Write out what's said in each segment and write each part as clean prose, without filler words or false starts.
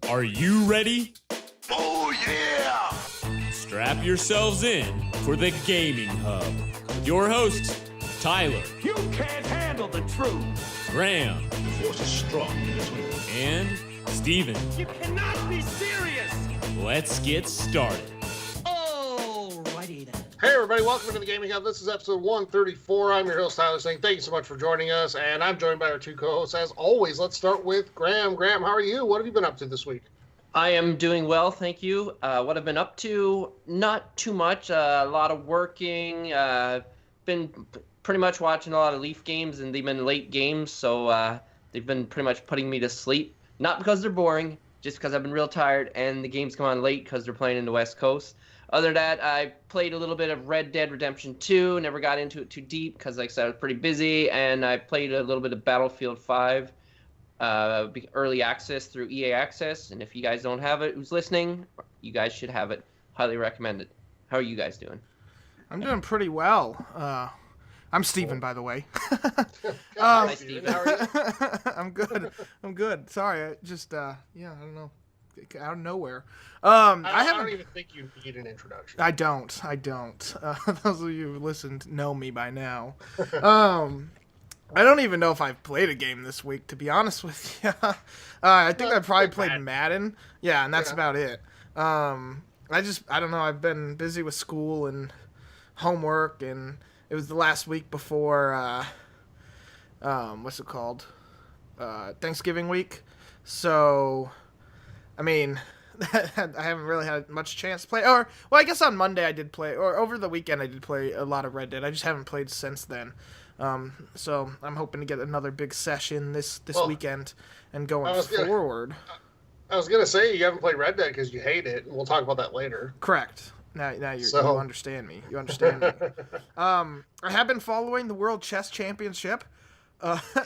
Are you ready? Oh, yeah! Strap yourselves in for the Gaming Hub. With your hosts, Tyler. You can't handle the truth! Graham. The force is strong in this one. And Steven. You cannot be serious! Let's get started. Alrighty then. Hey everybody, welcome to the Gaming Hub. This is episode 134. I'm your host, Tyler, saying thank you so much for joining us, and I'm joined by our two co-hosts. As always, let's start with Graham. Graham, how are you? What have you been up to this week? I am doing well, thank you. What I've been up to, not too much. A lot of working. Been pretty much watching a lot of Leaf games, and they've been late games, so they've been pretty much putting me to sleep. Not because they're boring, just because I've been real tired, and the games come on late because they're playing in the West Coast. Other than that, I played a little bit of Red Dead Redemption 2. Never got into it too deep because, like I said, I was pretty busy. And I played a little bit of Battlefield 5 early access through EA Access. And if you guys don't have it, who's listening, you guys should have it. Highly recommend it. How are you guys doing? I'm doing pretty well. I'm Steven, by the way. Hi, Steve. How are you? I'm good. Sorry, I just, I don't know. Out of nowhere. I don't even think you need an introduction. I don't. Those of you who listened know me by now. I don't even know if I've played a game this week, to be honest with you. I think I probably played Madden. Yeah, and that's about it. I don't know. I've been busy with school and homework, and it was the last week before, what's it called? Thanksgiving week. So, I mean, I haven't really had much chance to play. Well, I guess on Monday I did play, or over the weekend I did play a lot of Red Dead. I just haven't played since then. So I'm hoping to get another big session this weekend and going forward. I was going to say you haven't played Red Dead because you hate it, and we'll talk about that later. Correct. Now you understand me. You understand me. I have been following the World Chess Championship.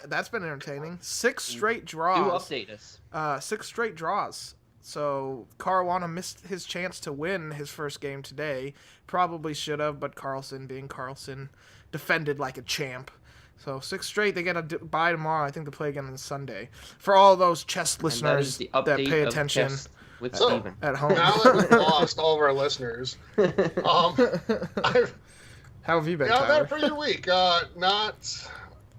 That's been entertaining. 6 straight draws. Do update us. 6 straight draws. So Caruana missed his chance to win his first game today. Probably should have, but Carlsen, being Carlsen, defended like a champ. So 6 straight. They get a bye tomorrow. I think they play again on Sunday. For all those chess listeners that pay attention with at home. Now that we've lost all of our listeners, how have you been, I've Tyler? had a pretty good week. I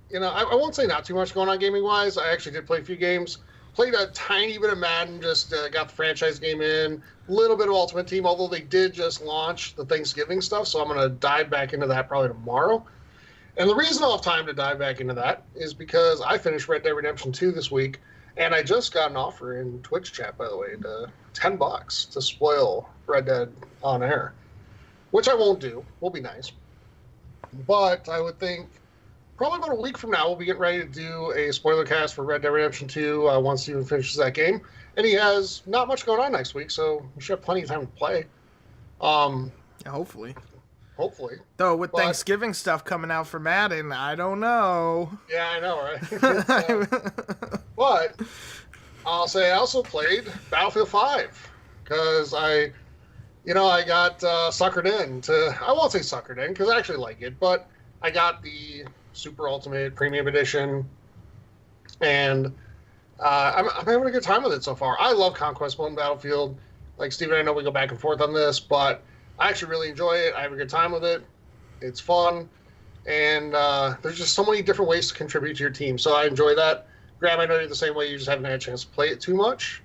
won't say not too much going on gaming-wise. I actually did play a few games. Played a tiny bit of Madden, just got the franchise game in. A little bit of Ultimate Team, although they did just launch the Thanksgiving stuff, so I'm going to dive back into that probably tomorrow. And the reason I'll have time to dive back into that is because I finished Red Dead Redemption 2 this week, and I just got an offer in Twitch chat, by the way, to $10 to spoil Red Dead on air, which I won't do. Will be nice. But I would think probably about a week from now, we'll be getting ready to do a spoiler cast for Red Dead Redemption 2 once Steven finishes that game. And he has not much going on next week, so we should have plenty of time to play. Hopefully. Though with Thanksgiving stuff coming out for Madden, I don't know. Yeah, I know, right? But I'll say I also played Battlefield 5 because I got suckered in to. I won't say suckered in because I actually like it, but I got the Super Ultimate Premium Edition, and I'm having a good time with it so far. I love Conquest Mode in Battlefield. Like Steven, I know we go back and forth on this, but I actually really enjoy it. I have a good time with it. It's fun, and there's just so many different ways to contribute to your team, so I enjoy that. Graham, I know you're the same way. You just haven't had a chance to play it too much.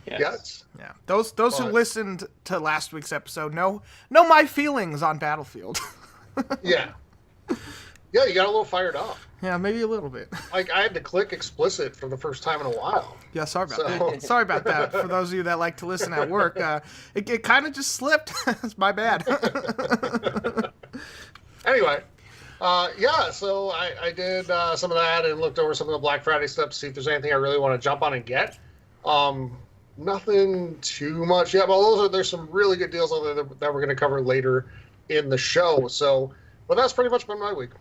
Yes. Yeah. Those who listened to last week's episode know my feelings on Battlefield. Yeah. Yeah, you got a little fired up. Yeah, maybe a little bit. Like, I had to click explicit for the first time in a while. Yeah, sorry about that. Sorry about that. For those of you that like to listen at work, it kind of just slipped. It's my bad. Anyway, so I did some of that and looked over some of the Black Friday stuff to see if there's anything I really want to jump on and get. Nothing too much yet, but there's some really good deals out there that we're going to cover later in the show. So, but that's pretty much been my week.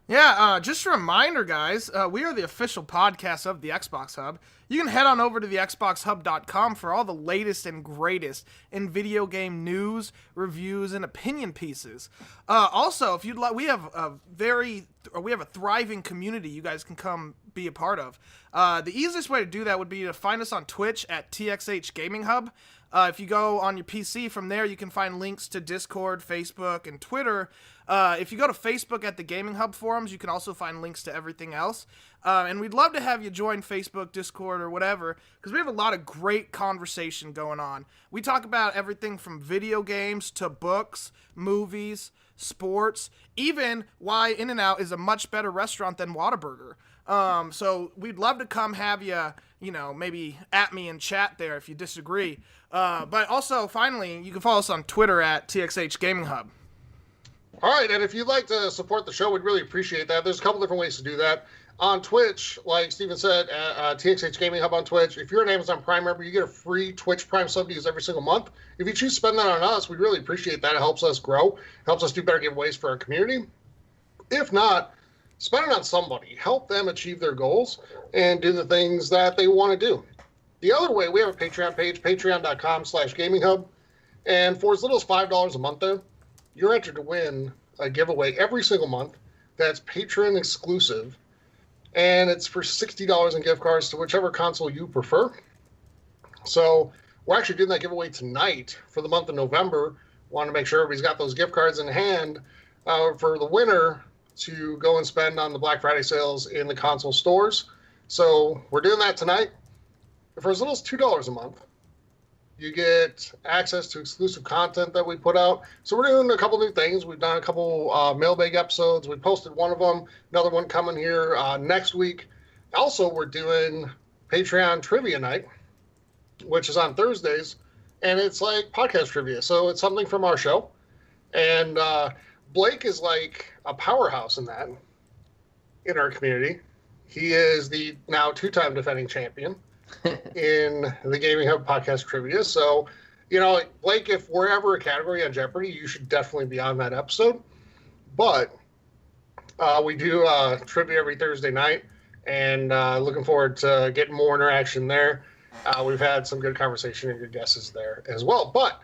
Yeah, just a reminder, guys, we are the official podcast of the Xbox Hub. You can head on over to the xboxhub.com for all the latest and greatest in video game news, reviews, and opinion pieces. Also, if you'd like, we have a thriving community you guys can come be a part of. The easiest way to do that would be to find us on Twitch at TXH Gaming Hub. If you go on your PC from there, you can find links to Discord, Facebook, and Twitter. If you go to Facebook at the Gaming Hub forums, you can also find links to everything else. And we'd love to have you join Facebook, Discord, or whatever, because we have a lot of great conversation going on. We talk about everything from video games to books, movies, sports, even why In-N-Out is a much better restaurant than Whataburger. So we'd love to come have you, maybe at me and chat there if you disagree. But also, finally, you can follow us on Twitter at TXH Gaming Hub. All right, and if you'd like to support the show, we'd really appreciate that. There's a couple different ways to do that. On Twitch, like Steven said, TXH Gaming Hub on Twitch. If you're an Amazon Prime member, you get a free Twitch Prime sub to use every single month. If you choose to spend that on us, we really appreciate that. It helps us grow, helps us do better giveaways for our community. If not, spend it on somebody. Help them achieve their goals and do the things that they want to do. The other way, we have a Patreon page, patreon.com/gaminghub. And for as little as $5 a month there, you're entered to win a giveaway every single month that's patron exclusive. And it's for $60 in gift cards to whichever console you prefer. So we're actually doing that giveaway tonight for the month of November. Want to make sure everybody's got those gift cards in hand for the winner to go and spend on the Black Friday sales in the console stores. So we're doing that tonight. For as little as $2 a month, you get access to exclusive content that we put out. So we're doing a couple new things. We've done a couple mailbag episodes. We posted one of them, another one coming here next week. Also, we're doing Patreon Trivia Night, which is on Thursdays, and it's like podcast trivia. So it's something from our show. And Blake is like a powerhouse in that, in our community. He is the now two-time defending champion in the Gaming Hub podcast trivia. So, Blake, if we're ever a category on Jeopardy, you should definitely be on that episode. But we do trivia every Thursday night, and looking forward to getting more interaction there. We've had some good conversation and good guesses there as well. But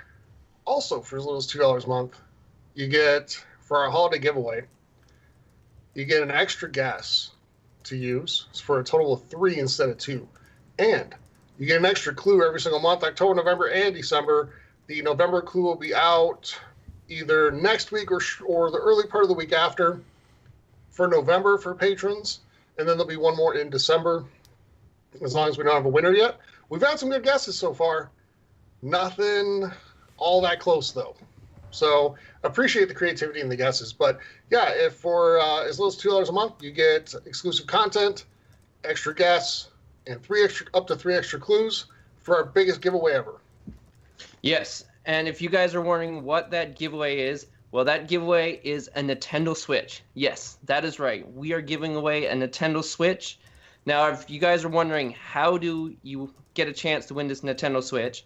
also, for as little as $2 a month, you get, for our holiday giveaway, you get an extra guess to use for a total of 3 instead of 2. And you get an extra clue every single month, October, November, and December. The November clue will be out either next week or the early part of the week after for November for patrons. And then there'll be one more in December, as long as we don't have a winner yet. We've had some good guesses so far. Nothing all that close, though. So appreciate the creativity and the guesses. But, yeah, if for as little as $2 a month, you get exclusive content, extra guests, and up to 3 extra clues for our biggest giveaway ever. Yes, and if you guys are wondering what that giveaway is, well, that giveaway is a Nintendo Switch. Yes, that is right. We are giving away a Nintendo Switch. Now, if you guys are wondering how do you get a chance to win this Nintendo Switch,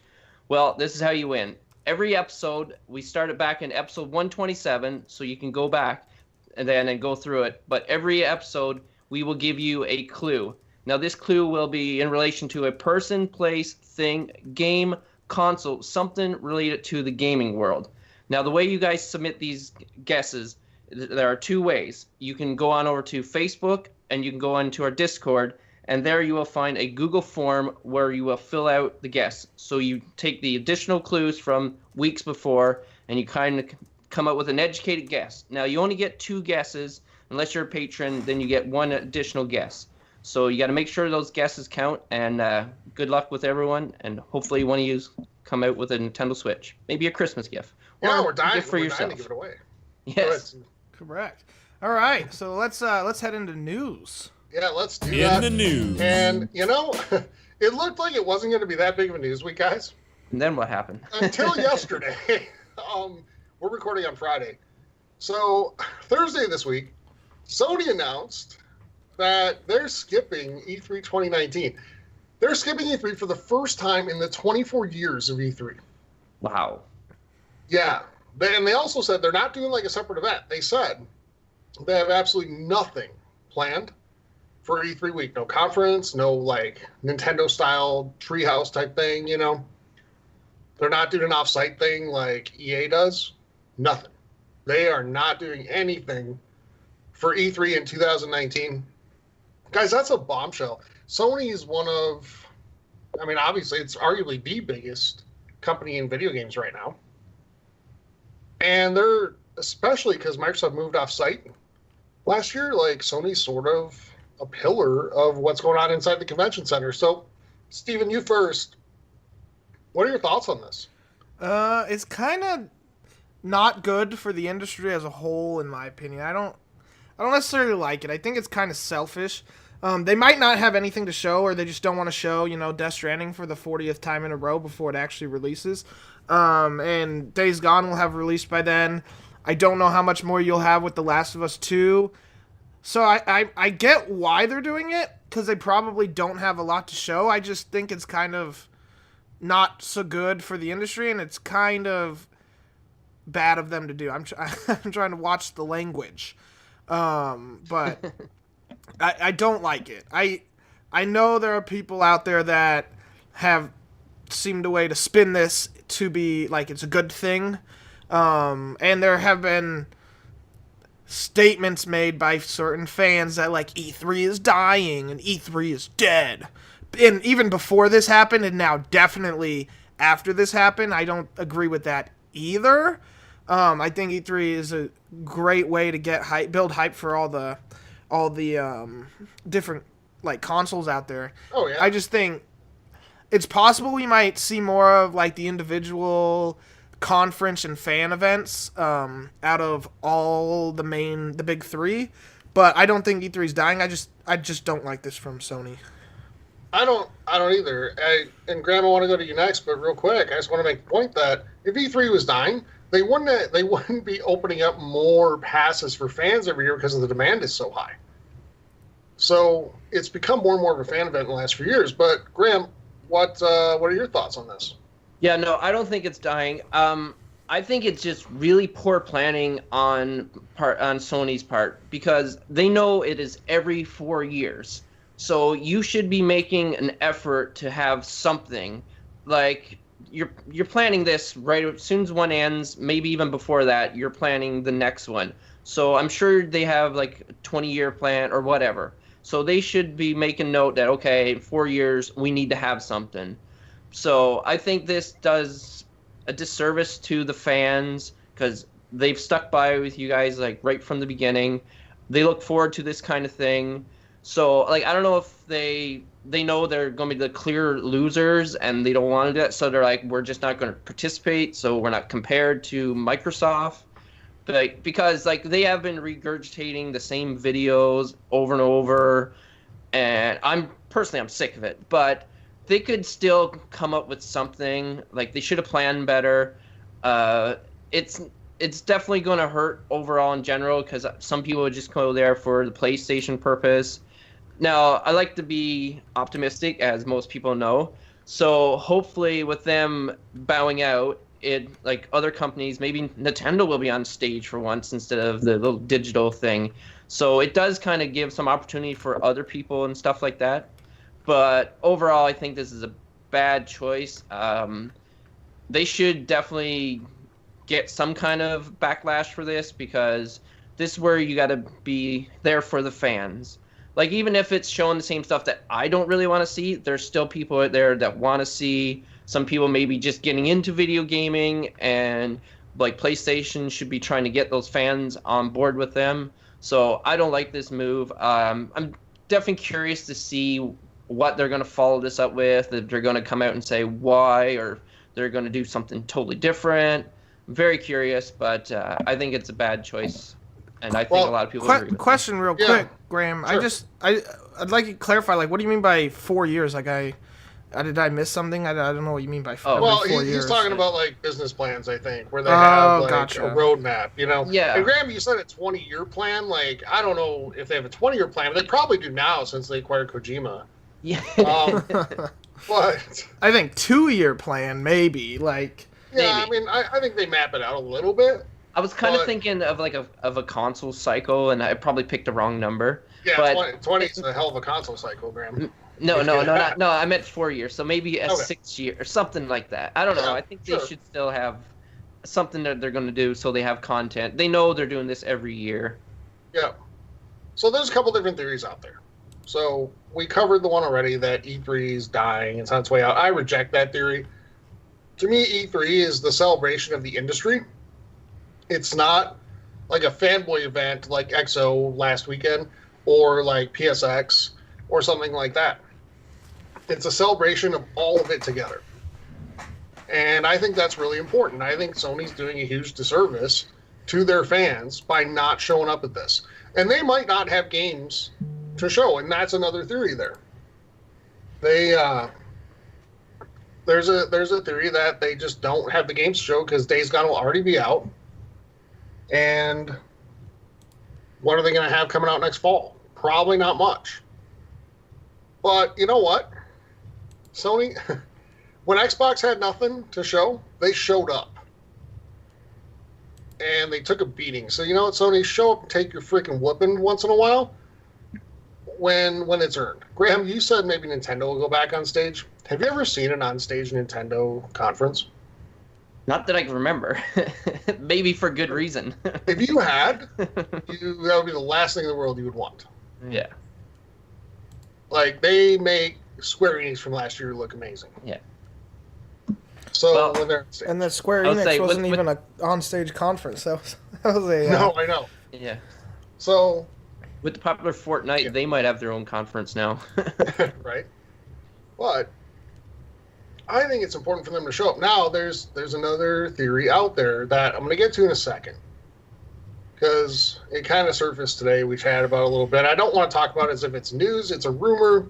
well, this is how you win. Every episode, we started back in episode 127, so you can go back and then go through it. But every episode, we will give you a clue. Now, this clue will be in relation to a person, place, thing, game, console, something related to the gaming world. Now, the way you guys submit these guesses, there are 2 ways. You can go on over to Facebook, and you can go on to our Discord, and there you will find a Google form where you will fill out the guess. So you take the additional clues from weeks before, and you kind of come up with an educated guess. Now, you only get 2 guesses. Unless you're a patron, then you get 1 additional guess. So you got to make sure those guesses count, and good luck with everyone, and hopefully one of you come out with a Nintendo Switch. Maybe a Christmas gift. Yeah, or we're dying, gift for yourself. dying to give it away. Yes. Correct. All right, so let's head into news. Yeah, let's do that. In the news. And, it looked like it wasn't going to be that big of a news week, guys. And then what happened? Until yesterday. We're recording on Friday. So, Thursday this week, Sony announced that they're skipping E3 2019. They're skipping E3 for the first time in the 24 years of E3. Wow. Yeah. And they also said they're not doing like a separate event. They said they have absolutely nothing planned for E3 week. No conference, no like Nintendo-style treehouse type thing, They're not doing an off-site thing like EA does. Nothing. They are not doing anything for E3 in 2019. Guys, that's a bombshell. Sony is one of, I mean, obviously, it's arguably the biggest company in video games right now. And they're, especially because Microsoft moved off site last year, like Sony's sort of a pillar of what's going on inside the convention center. So, Steven, you first. What are your thoughts on this? It's kind of not good for the industry as a whole, in my opinion. I don't necessarily like it. I think it's kind of selfish. They might not have anything to show, or they just don't want to show, Death Stranding for the 40th time in a row before it actually releases. And Days Gone will have released by then. I don't know how much more you'll have with The Last of Us 2. So I get why they're doing it, because they probably don't have a lot to show. I just think it's kind of not so good for the industry, and it's kind of bad of them to do. I'm trying to watch the language. But I don't like it. I know there are people out there that have seemed a way to spin this to be like it's a good thing. And there have been statements made by certain fans that like E3 is dying and E3 is dead. And even before this happened, and now definitely after this happened, I don't agree with that either. I think E3 is a great way to get hype, build hype for all the different like consoles out there. Oh yeah. I just think it's possible we might see more of like the individual conference and fan events out of all the big three, but I don't think E3 is dying. I just don't like this from Sony. I don't either. And Graham, I want to go to you next, but real quick, I just want to make the point that if E3 was dying, they wouldn't be opening up more passes for fans every year because the demand is so high. So it's become more and more of a fan event in the last few years. But Graham, what are your thoughts on this? Yeah, no, I don't think it's dying. I think it's just really poor planning on Sony's part, because they know it is every 4 years. So you should be making an effort to have something. Like you're planning this right as soon as one ends, maybe even before that, you're planning the next one. So I'm sure they have like a 20-year plan or whatever. So they should be making note that, okay, in 4 years, we need to have something. So I think this does a disservice to the fans, because they've stuck by with you guys like right from the beginning. They look forward to this kind of thing. So like I don't know if they know they're going to be the clear losers and they don't want to do that. So they're like, we're just not going to participate. So we're not compared to Microsoft. But because like they have been regurgitating the same videos over and over, and I'm sick of it. But they could still come up with something. Like they should have planned better. It's definitely going to hurt overall in general, because some people would just go there for the PlayStation purpose. Now, I like to be optimistic, as most people know. So hopefully with them bowing out, like other companies, maybe Nintendo will be on stage for once instead of the little digital thing. So it does kind of give some opportunity for other people and stuff like that. But overall, I think this is a bad choice. They should definitely get some kind of backlash for this, because this is where you got to be there for the fans. Like, even if it's showing the same stuff that I don't really want to see, there's still people out there that want to see. Some people maybe just getting into video gaming, and like PlayStation should be trying to get those fans on board with them. So I don't like this move. I'm definitely curious to see what they're going to follow this up with, if they're going to come out and say why, or they're going to do something totally different. I'm very curious, but I think it's a bad choice. And I think a lot of people agree with question real quick, Graham. Sure. I'd like you to clarify, like, what do you mean by 4 years? Like, did I miss something? I don't know what you mean by 4 years. He's talking about like business plans, I think, where they have like gotcha. a roadmap, Yeah. And Graham, you said a 20-year plan. Like, I don't know if they have a 20-year plan, but they probably do now since they acquired Kojima. Yeah. But I think 2-year plan, maybe. Like, yeah, Maybe. I mean, I think they map it out a little bit. I was kind of thinking of like a console cycle, and I probably picked the wrong number. Yeah, but 20 is a hell of a console cycle, Graham. No, I meant 4 years, so maybe a 6 year or something like that. I don't know. Yeah, I think they should still have something that they're going to do, so they have content. They know they're doing this every year. Yeah. So there's a couple different theories out there. So we covered the one already that E3 is dying. It's on its way out. I reject that theory. To me, E3 is the celebration of the industry. It's not like a fanboy event like EXO last weekend or like PSX or something like that. It's a celebration of all of it together. And I think that's really important. I think Sony's doing a huge disservice to their fans by not showing up at this. And they might not have games to show, and that's another theory there. There's a theory that they just don't have the games to show because Days Gone will already be out. And what are they going to have coming out next fall? Probably not much. But you know what? Sony, when Xbox had nothing to show, they showed up. And they took a beating. So you know what, Sony? Show up and take your freaking whooping once in a while when it's earned. Graham, you said maybe Nintendo will go back on stage. Have you ever seen an on-stage Nintendo conference? Not that I can remember. Maybe for good reason. If you had, that would be the last thing in the world you would want. Yeah. Like, they make Square Enix from last year look amazing. Yeah. So, Well, when they're on stage. And the Square I would Enix say wasn't with- even a on-stage conference. That was a No, I know. Yeah. So, With the popular Fortnite, Yeah. they might have their own conference now. right? But I think it's important for them to show up. Now, there's another theory out there that I'm going to get to in a second. Because it kind of surfaced today. We chatted about it a little bit. I don't want to talk about it as if it's news. It's a rumor.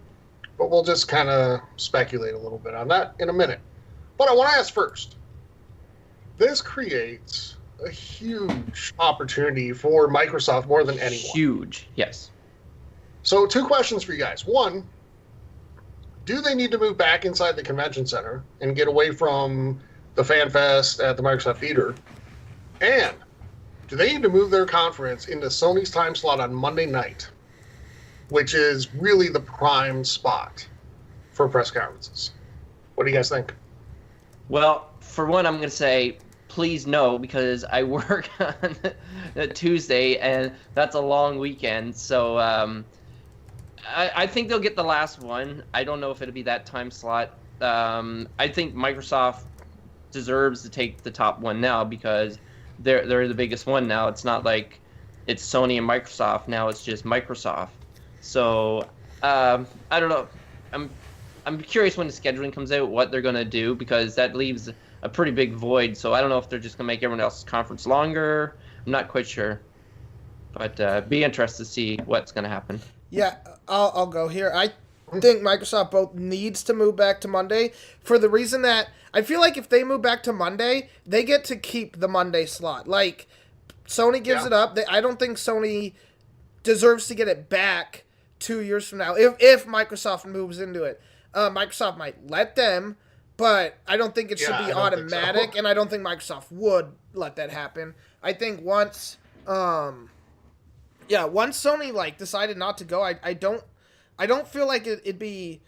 But we'll just kind of speculate a little bit on that in a minute. But I want to ask first. This creates a huge opportunity for Microsoft more than anyone. Huge. Yes. So 2 questions for you guys. One, do they need to move back inside the convention center and get away from the Fan Fest at the Microsoft Theater? And do they need to move their conference into Sony's time slot on Monday night, which is really the prime spot for press conferences? What do you guys think? Well, for one, I'm going to say please no, because I work on a Tuesday, and that's a long weekend. So I think they'll get the last one. I don't know if it'll be that time slot. I think Microsoft deserves to take the top one now because they're the biggest one now. It's not like it's Sony and Microsoft. Now it's just Microsoft. So I don't know. I'm curious when the scheduling comes out what they're going to do, because that leaves a pretty big void. So I don't know if they're just going to make everyone else's conference longer. I'm not quite sure. But be interested to see what's going to happen. Yeah, I'll go here. I think Microsoft both needs to move back to Monday for the reason that I feel like if they move back to Monday, they get to keep the Monday slot. Like, Sony gives it up. I don't think Sony deserves to get it back 2 years from now if Microsoft moves into it. Microsoft might let them, but I don't think it should be automatic, and I don't think Microsoft would let that happen. I think once Sony decided not to go, I don't feel like it'd be.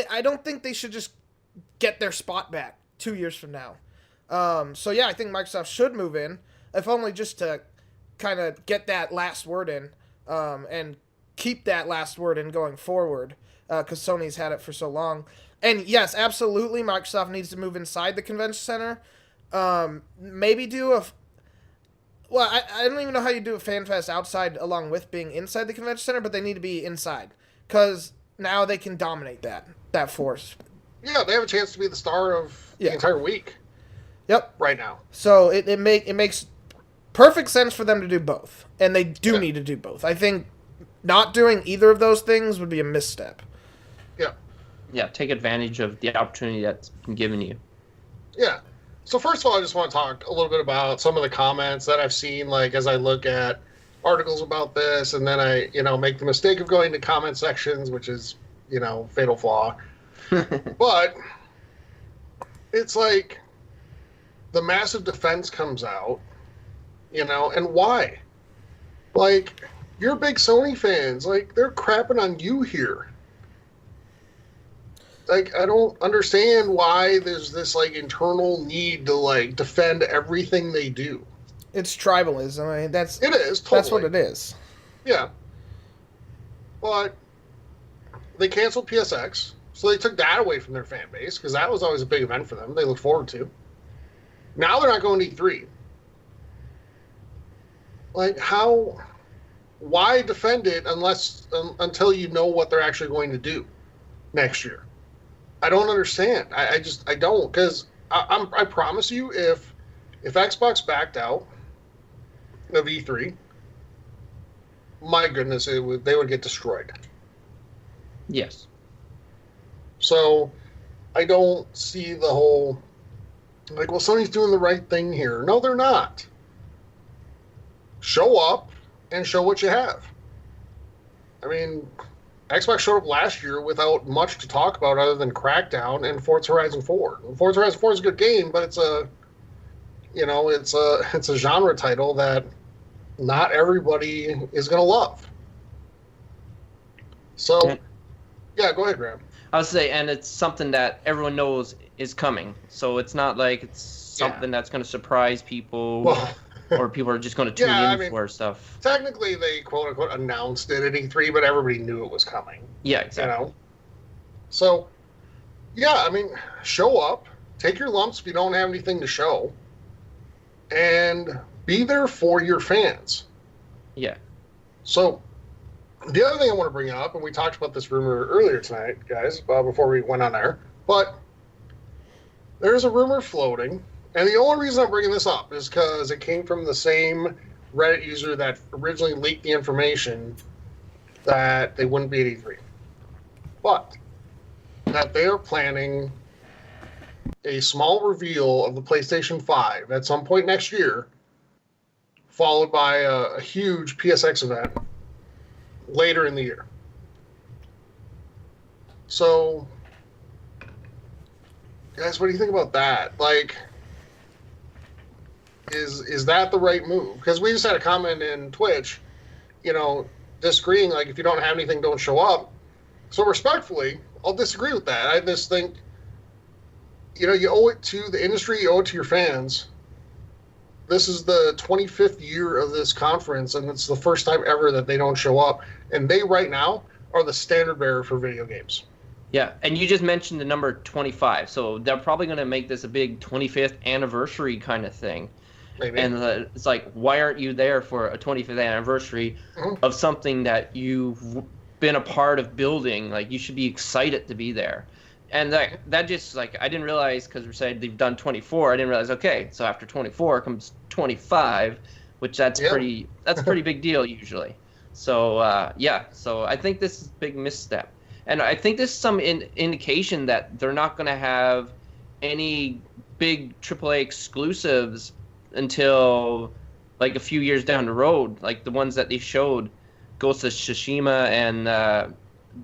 I don't think they should just get their spot back 2 years from now. So yeah, I think Microsoft should move in, if only just to kind of get that last word in, and keep that last word in going forward, because Sony's had it for so long. And yes, absolutely, Microsoft needs to move inside the convention center. Maybe do a. Well, I don't even know how you do a fan fest outside along with being inside the convention center, but they need to be inside because now they can dominate that force. Yeah, they have a chance to be the star of the entire week. Yep. Right now. So it makes perfect sense for them to do both, and they do need to do both. I think not doing either of those things would be a misstep. Yeah. Yeah, take advantage of the opportunity that's been given you. Yeah. So first of all, I just want to talk a little bit about some of the comments that I've seen, as I look at articles about this, and then I, make the mistake of going to comment sections, which is, fatal flaw. But it's like the massive defense comes out, and why? You're big Sony fans. They're crapping on you here. I don't understand why there's this internal need to defend everything they do. It's tribalism. I mean, it is totally. That's what it is. Yeah, but they canceled PSX, so they took that away from their fan base because that was always a big event for them. They look forward to. Now they're not going to E3. Like, how? Why defend it until you know what they're actually going to do next year? I don't understand. I don't, because I promise you, if Xbox backed out of E3, my goodness, they would get destroyed. Yes. So I don't see the whole, like, well, Sony's doing the right thing here. No, they're not. Show up and show what you have. I mean, Xbox showed up last year without much to talk about other than Crackdown and Forza Horizon 4. Forza Horizon 4 is a good game, but it's a genre title that not everybody is going to love. So, yeah, go ahead, Graham. I would say, and it's something that everyone knows is coming. So it's not like it's something that's going to surprise people. Well, or people are just going to tune in for stuff. Technically, they quote-unquote announced it at E3, but everybody knew it was coming. Yeah, exactly. You know? So, yeah, I mean, show up, take your lumps if you don't have anything to show, and be there for your fans. Yeah. So, the other thing I want to bring up, and we talked about this rumor earlier tonight, guys, before we went on air, but there's a rumor floating. And the only reason I'm bringing this up is because it came from the same Reddit user that originally leaked the information that they wouldn't be at E3. But that they are planning a small reveal of the PlayStation 5 at some point next year, followed by a huge PSX event later in the year. So, guys, what do you think about that? Like, is that the right move? Because we just had a comment in Twitch, disagreeing, like, if you don't have anything, don't show up. So respectfully, I'll disagree with that. I just think, you owe it to the industry, you owe it to your fans. This is the 25th year of this conference, and it's the first time ever that they don't show up. And they, right now, are the standard bearer for video games. Yeah, and you just mentioned the number 25, so they're probably going to make this a big 25th anniversary kind of thing. Maybe. And it's like, why aren't you there for a 25th anniversary of something that you've been a part of building? Like, you should be excited to be there. And that just, like, I didn't realize, because we said they've done 24, I didn't realize, okay, so after 24 comes 25, which that's a pretty big deal usually. So, so I think this is a big misstep. And I think this is some indication that they're not going to have any big AAA exclusives until, like, a few years down the road. Like, the ones that they showed, Ghost of Tsushima and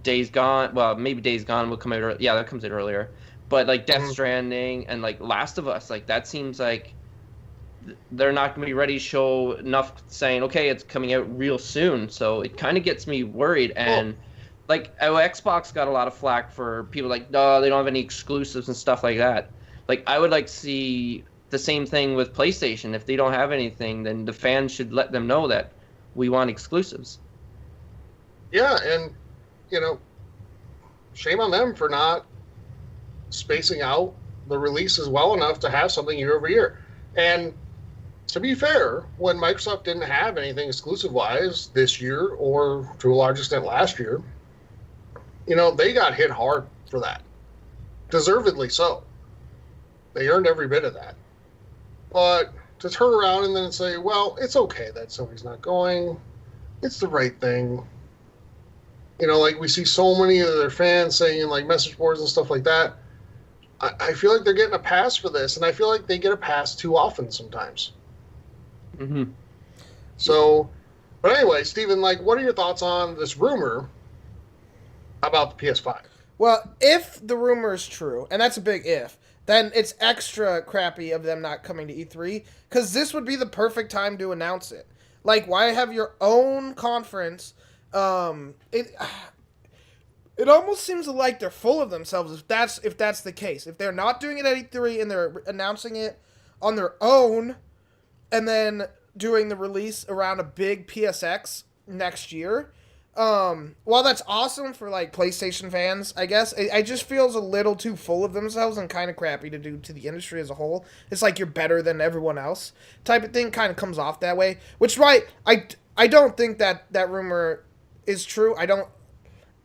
Days Gone. Well, maybe Days Gone will come out. Yeah, that comes out earlier. But, like, Death Stranding and, like, Last of Us, like, that seems like they're not going to be ready to show enough saying, okay, it's coming out real soon. So it kind of gets me worried. And... like, Xbox got a lot of flack for people like, no, they don't have any exclusives and stuff like that. Like, I would like to see the same thing with PlayStation. If they don't have anything, then the fans should let them know that we want exclusives. Yeah, and, shame on them for not spacing out the releases well enough to have something year over year. And to be fair, when Microsoft didn't have anything exclusive-wise this year, or to a large extent last year, they got hit hard for that. Deservedly so. They earned every bit of that. But to turn around and then say, well, it's okay that Sony's not going. It's the right thing. Like, we see so many of their fans saying in, like, message boards and stuff like that. I feel like they're getting a pass for this, and I feel like they get a pass too often sometimes. Mm-hmm. So, but anyway, Steven, like, what are your thoughts on this rumor about the PS5? Well, if the rumor is true, and that's a big if, then it's extra crappy of them not coming to E3, because this would be the perfect time to announce it. Like, why have your own conference? It almost seems like they're full of themselves if that's the case. If they're not doing it at E3 and they're announcing it on their own, and then doing the release around a big PSX next year, while that's awesome for like PlayStation fans, I guess it just feels a little too full of themselves and kind of crappy to do to the industry as a whole. It's like you're better than everyone else type of thing. Kind of comes off that way, which is why I don't think that rumor is true. I don't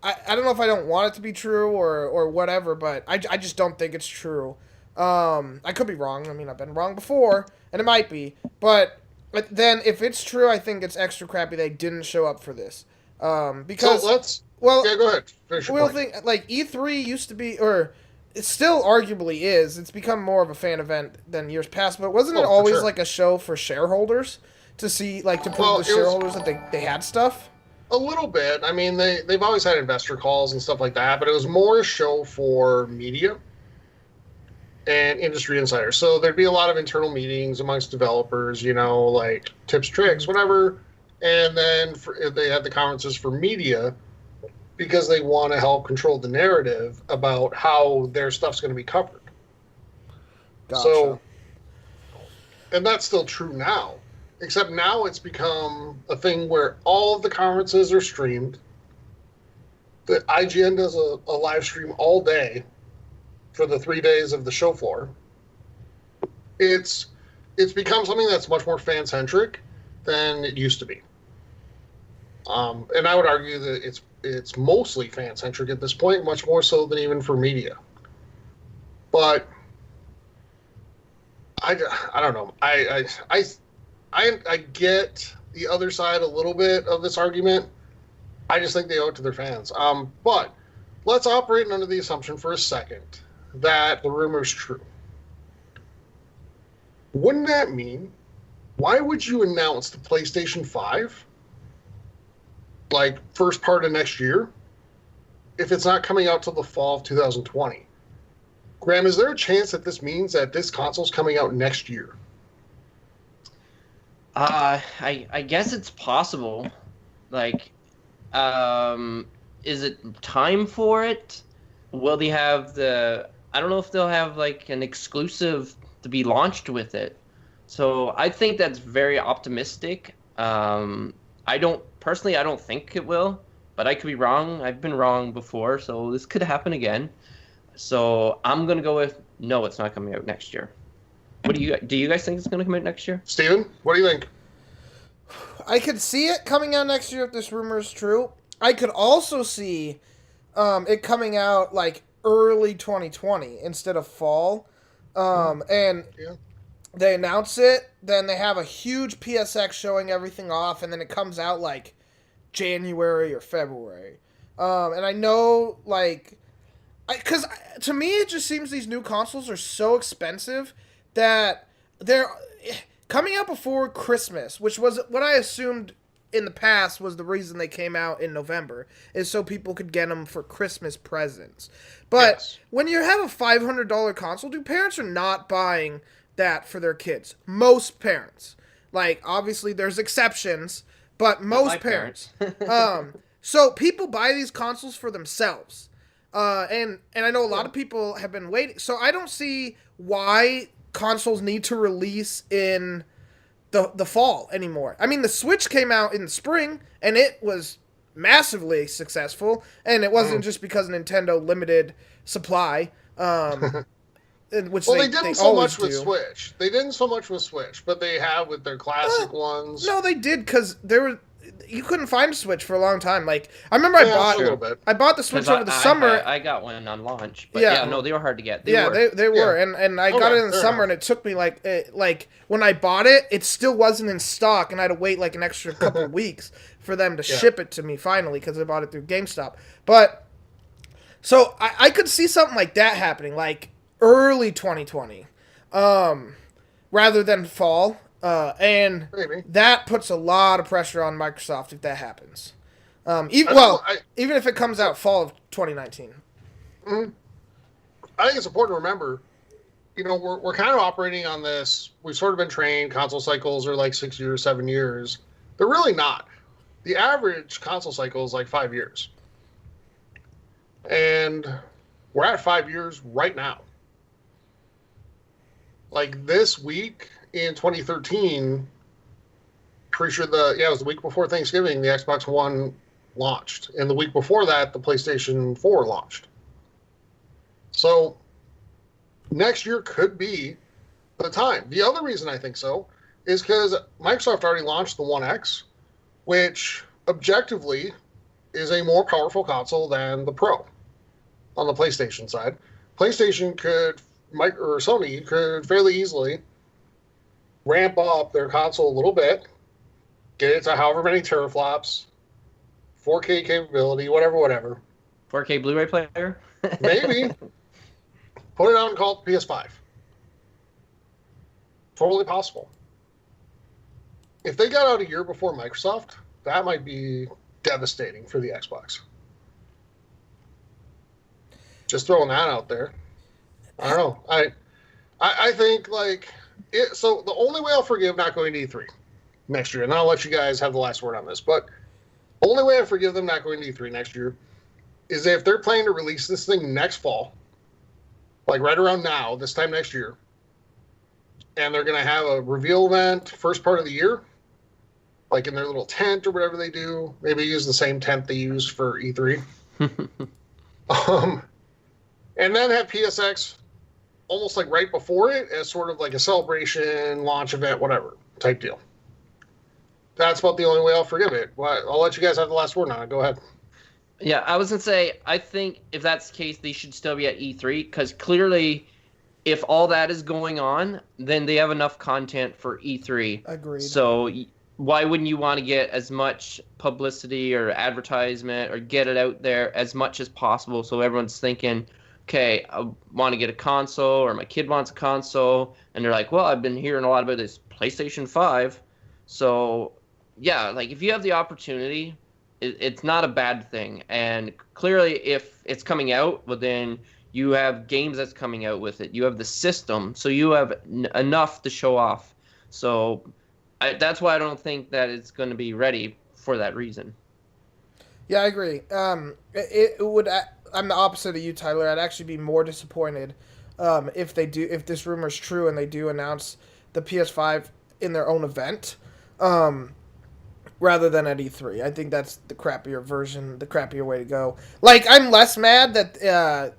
know if I don't want it to be true or whatever, but I just don't think it's true. I could be wrong. I mean, I've been wrong before, and it might be, but then if it's true, I think it's extra crappy they didn't show up for this. Because yeah, go ahead. Finish your point. think like E3 used to be, or it still arguably is. It's become more of a fan event than years past, but wasn't it always like a show for shareholders to see, like to prove to shareholders that they had stuff? A little bit. I mean, they've always had investor calls and stuff like that, but it was more a show for media and industry insiders. So there'd be a lot of internal meetings amongst developers, like tips, tricks, whatever. And then they had the conferences for media because they want to help control the narrative about how their stuff's going to be covered. Gotcha. So, and that's still true now, except now it's become a thing where all of the conferences are streamed. The IGN does a live stream all day for the 3 days of the show floor. It's become something that's much more fan-centric than it used to be. And I would argue that it's mostly fan-centric at this point, much more so than even for media. But I don't know. I get the other side a little bit of this argument. I just think they owe it to their fans. But let's operate under the assumption for a second that the rumor is true. Wouldn't that mean, why would you announce the PlayStation 5 like first part of next year if it's not coming out till the fall of 2020? Graham, is there a chance that this means that this console's coming out next year? I guess it's possible. Like, is it time for it? Will they have I don't know if they'll have like an exclusive to be launched with it. So I think that's very optimistic. I don't think it will, but I could be wrong. I've been wrong before, so this could happen again. So I'm gonna go with no. It's not coming out next year. What do you guys think it's gonna come out next year? Steven, what do you think? I could see it coming out next year if this rumor is true. I could also see it coming out like early 2020 instead of fall. And they announce it, then they have a huge PSX showing everything off, and then it comes out like January or February. And I know, like, because to me it just seems these new consoles are so expensive that they're coming out before Christmas, which was what I assumed in the past was the reason they came out in November, is so people could get them for Christmas presents. But when you have a $500 console, parents are not buying that for their kids. Most parents. Like, obviously there's exceptions, but most parents. So people buy these consoles for themselves. And I know a lot of people have been waiting. So I don't see why consoles need to release in the fall anymore. I mean, the Switch came out in the spring, and it was massively successful, and it wasn't just because Nintendo limited supply. Which they didn't so much with Switch. They didn't so much with Switch, but they have with their classic ones. No, they did, because you couldn't find a Switch for a long time. Like, I remember I bought the Switch over the summer. I got one on launch, but they were hard to get. They were, and I got it in the summer, and it took me like when I bought it, it still wasn't in stock, and I had to wait like an extra couple of weeks for them to ship it to me finally, because I bought it through GameStop. But so I could see something like that happening, like early 2020, rather than fall. And that puts a lot of pressure on Microsoft if that happens. Even if it comes out fall of 2019. I think it's important to remember, we're kind of operating on this. We've sort of been trained console cycles are like 6 years, 7 years. They're really not. The average console cycle is like 5 years. And we're at 5 years right now. Like this week in 2013, pretty sure it was the week before Thanksgiving, the Xbox One launched. And the week before that, the PlayStation 4 launched. So next year could be the time. The other reason I think so is because Microsoft already launched the One X, which objectively is a more powerful console than the Pro on the PlayStation side. PlayStation or Sony could fairly easily ramp up their console a little bit, get it to however many teraflops, 4K capability, whatever. 4K Blu-ray player? Maybe. Put it out and call it the PS5. Totally possible. If they got out a year before Microsoft, that might be devastating for the Xbox. Just throwing that out there. I don't know. I think like it. So the only way I'll forgive not going to E3 next year, and I'll let you guys have the last word on this, but the only way I forgive them not going to E3 next year is if they're planning to release this thing next fall, like right around now, this time next year, and they're going to have a reveal event first part of the year, like in their little tent or whatever they do. Maybe use the same tent they use for E3. And then have PSX almost like right before it as sort of like a celebration, launch event, whatever type deal. That's about the only way I'll forgive it. Well, I'll let you guys have the last word on it. Go ahead. Yeah, I was going to say, I think if that's the case, they should still be at E3, because clearly, if all that is going on, then they have enough content for E3. Agreed. So why wouldn't you want to get as much publicity or advertisement or get it out there as much as possible so everyone's thinking, okay, I want to get a console, or my kid wants a console, and they're like, well, I've been hearing a lot about this PlayStation 5. So, yeah, like if you have the opportunity, it's not a bad thing. And clearly, if it's coming out, well, then you have games that's coming out with it. You have the system, so you have enough to show off. So that's why I don't think that it's going to be ready for that reason. Yeah, I agree. It would. I'm the opposite of you, Tyler. I'd actually be more disappointed if this rumor is true and they do announce the PS5 in their own event, rather than at E3. I think that's the crappier version, the crappier way to go. Like, I'm less mad that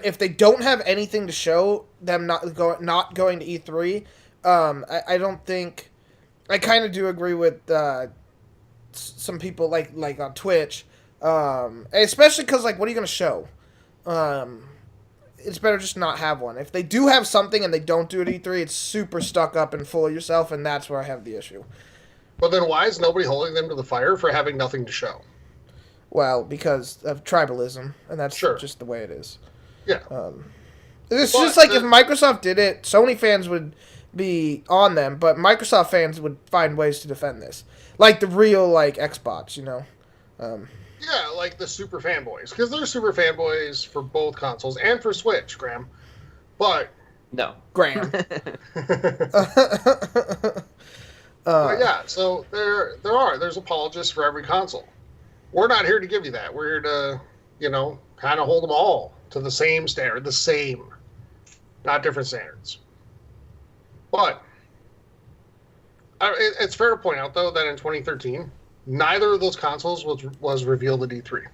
if they don't have anything to show, them not going to E3. I don't think. I kind of do agree with some people like on Twitch. Especially because, like, what are you going to show? It's better just not have one. If they do have something and they don't do it at E3, it's super stuck up and full of yourself, and that's where I have the issue. But then why is nobody holding them to the fire for having nothing to show? Well, because of tribalism, and that's just the way it is. Yeah. It's just like if Microsoft did it, Sony fans would be on them, but Microsoft fans would find ways to defend this. Like the real, like, Xbox, you know? Yeah, like the super fanboys. Because they're super fanboys for both consoles and for Switch, Graham. But... No. Graham. But yeah, so there's apologists for every console. We're not here to give you that. We're here to, kind of hold them all to the same standard, not different standards. But it's fair to point out, though, that in 2013, neither of those consoles was revealed at E3.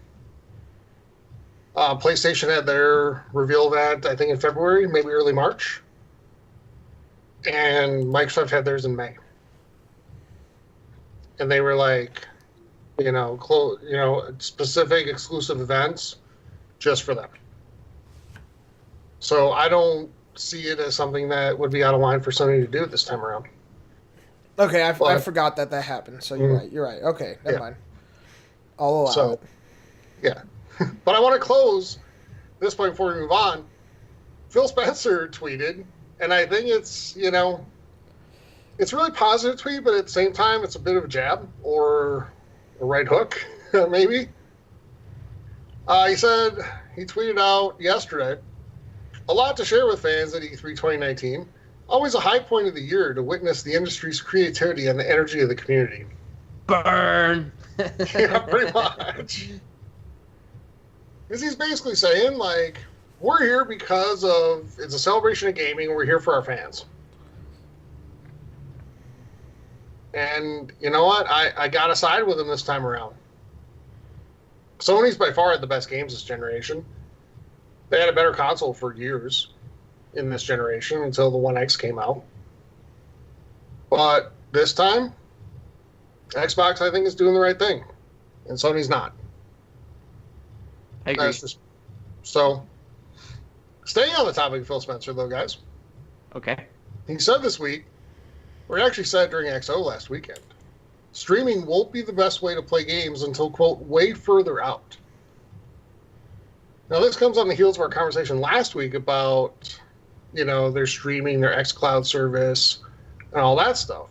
PlayStation had their reveal event, I think, in February, maybe early March, and Microsoft had theirs in May. And they were like, specific exclusive events just for them. So I don't see it as something that would be out of line for Sony to do this time around. Okay, I forgot that happened. So you're right. You're right. Okay, never mind. I'll allow it. Yeah. But I want to close this point before we move on. Phil Spencer tweeted, and I think it's, it's a really positive tweet, but at the same time, it's a bit of a jab or a right hook, maybe. He tweeted out yesterday, a lot to share with fans at E3 2019. Always a high point of the year to witness the industry's creativity and the energy of the community. Burn! Yeah, pretty much. Because he's basically saying, like, we're here because it's a celebration of gaming, and we're here for our fans. And you know what? I got to side with him this time around. Sony's by far had the best games this generation. They had a better console for years in this generation until the One X came out. But this time, Xbox, I think, is doing the right thing, and Sony's not. I agree. So, staying on the topic of Phil Spencer, though, guys, Okay. he said this week, or he actually said during XO last weekend, streaming won't be the best way to play games until, quote, way further out. Now, this comes on the heels of our conversation last week about, their streaming, their xCloud service, and all that stuff.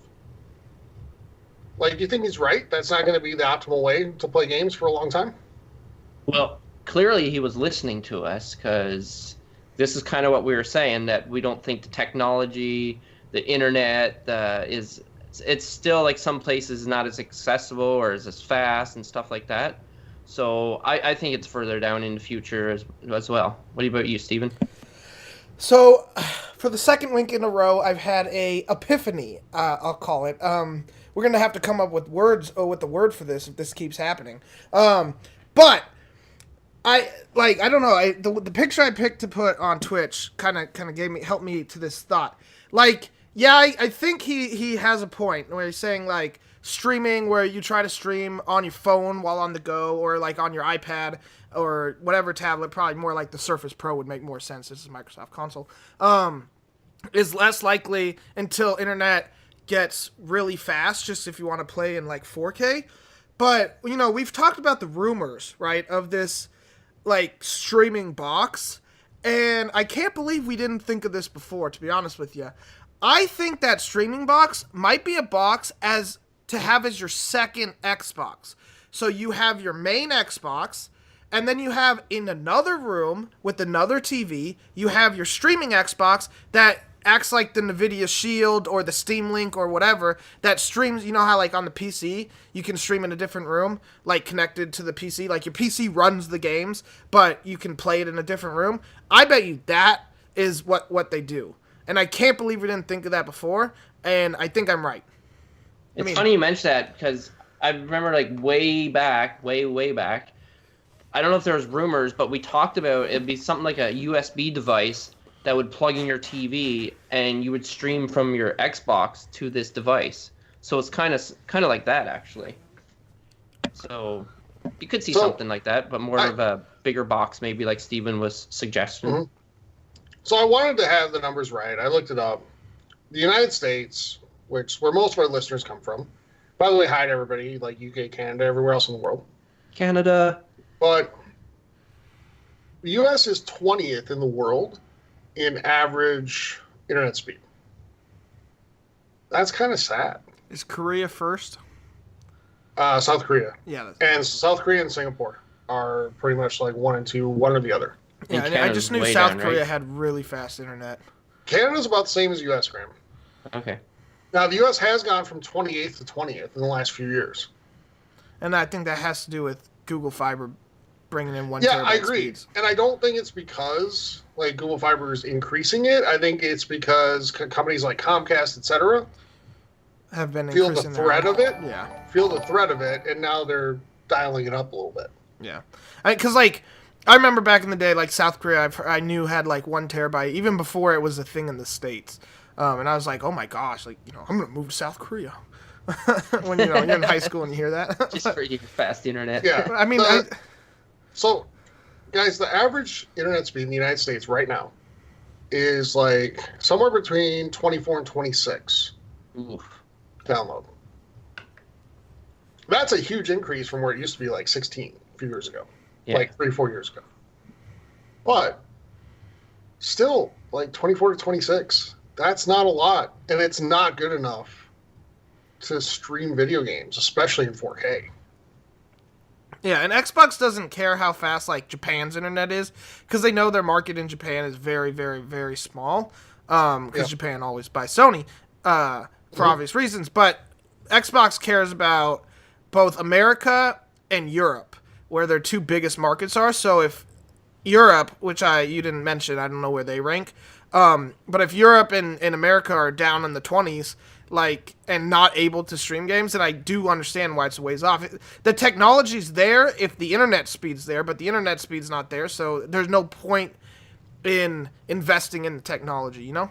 Like, do you think he's right? That's not going to be the optimal way to play games for a long time? Well, clearly he was listening to us, because this is kind of what we were saying, that we don't think the technology, the internet it's still like some places not as accessible or as fast and stuff like that. So I think it's further down in the future as well. What about you, Steven? So, for the second week in a row, I've had a epiphany, I'll call it. We're going to have to come up with with the word for this if this keeps happening. But I don't know. The picture I picked to put on Twitch kind of helped me to this thought. Like, yeah, I think he has a point where he's saying, like, streaming where you try to stream on your phone while on the go, or like on your iPad or whatever tablet, probably more like the Surface Pro would make more sense. This is a Microsoft console. Is less likely until internet gets really fast, just if you want to play in like 4K. But, we've talked about the rumors, right, of this like streaming box, and I can't believe we didn't think of this before, to be honest with you. I think that streaming box might be a box to have as your second Xbox. So you have your main Xbox, and then you have in another room with another TV, you have your streaming Xbox that acts like the NVIDIA Shield or the Steam Link or whatever that streams. You know how like on the PC you can stream in a different room, like connected to the PC, like your PC runs the games but you can play it in a different room. I bet you that is what they do, and I can't believe we didn't think of that before, and I think I'm right. It's funny you mention that, because I remember like way back, I don't know if there was rumors, but we talked about it'd be something like a USB device that would plug in your TV, and you would stream from your Xbox to this device. So it's kind of like that, actually. So you could see something like that, but more of a bigger box, maybe like Steven was suggesting. Mm-hmm. So I wanted to have the numbers right. I looked it up. The United States, where most of our listeners come from. By the way, hi to everybody, like UK, Canada, everywhere else in the world. Canada. But the U.S. is 20th in the world in average internet speed. That's kind of sad. Is Korea first? South Korea. Yeah. And South Korea and Singapore are pretty much like 1 and 2, one or the other. Yeah, and I just knew South Korea had really fast internet. Canada's about the same as U.S., Graham. Okay. Now, the U.S. has gone from 28th to 20th in the last few years. And I think that has to do with Google Fiber bringing in 1 terabyte Yeah, I agree. Speeds. And I don't think it's because like Google Fiber is increasing it. I think it's because companies like Comcast, etc., have been feel the increasing threat of it. Yeah. Feel the threat of it, and now they're dialing it up a little bit. Yeah. Because, like, I remember back in the day, like, South Korea, I knew had, like, 1 terabyte, even before it was a thing in the States. And I was like, oh, my gosh, like, I'm going to move to South Korea. When, you're in high school and you hear that. Just for your fast internet. Yeah. I mean, So, guys, the average internet speed in the United States right now is, like, somewhere between 24 and 26. Oof. Download. That's a huge increase from where it used to be like 16 a few years ago, like 3-4 years ago. But still, like 24 to 26, that's not a lot, and it's not good enough to stream video games, especially in 4K. Yeah, and Xbox doesn't care how fast like Japan's internet is, because they know their market in Japan is very, very, very small. Because Japan always buys Sony. For obvious reasons, but Xbox cares about both America and Europe, where their two biggest markets are. So if Europe, which you didn't mention, I don't know where they rank, but if Europe and America are down in the 20s, like, and not able to stream games, and I do understand why it's a ways off. The technology's there if the internet speed's there, but the internet speed's not there, so there's no point in investing in the technology, you know?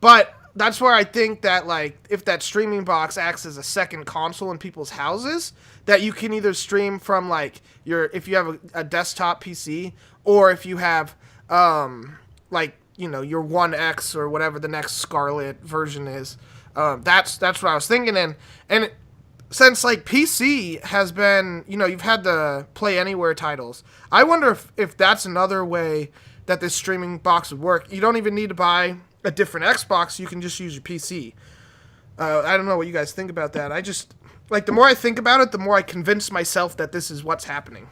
But that's where I think that, like, if that streaming box acts as a second console in people's houses, that you can either stream from, like, if you have a desktop PC, or if you have, like, you know, your One X or whatever the next Scarlet version is. That's what I was thinking. And since, like, PC has been, you know, you've had the Play Anywhere titles, I wonder if that's another way that this streaming box would work. You don't even need to buy a different Xbox. You can just use your PC. I don't know what you guys think about that. I just, like, the more I think about it, the more I convince myself that this is what's happening.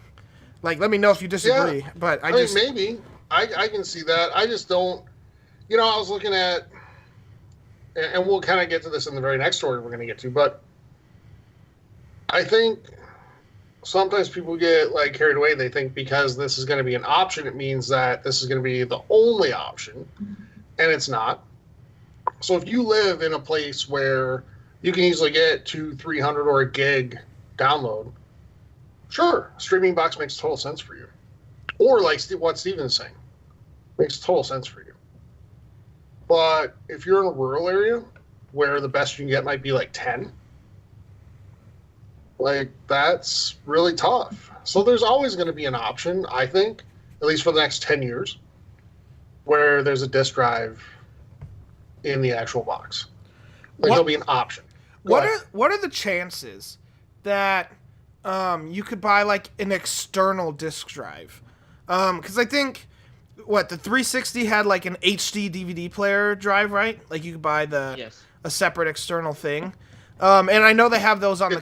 Like, let me know if you disagree. Yeah. But I mean, maybe. I can see that. I just don't, you know, I was looking at, and we'll kind of get to this in the very next story we're going to get to, but I think sometimes people get, like, carried away. They think because this is going to be an option, it means that this is going to be the only option, and it's not. So if you live in a place where you can easily get 200-300 or a gig download, sure, streaming box makes total sense for you. Or like what Steven's saying, makes total sense for you. But if you're in a rural area where the best you can get might be like 10, like, that's really tough. So there's always going to be an option, I think, at least for the next 10 years, where there's a disk drive in the actual box. Like, there'll be an option. What are the chances that you could buy, like, an external disk drive? Because I think, the 360 had, like, an HD DVD player drive, right? Like, you could buy a separate external thing. And I know they have those on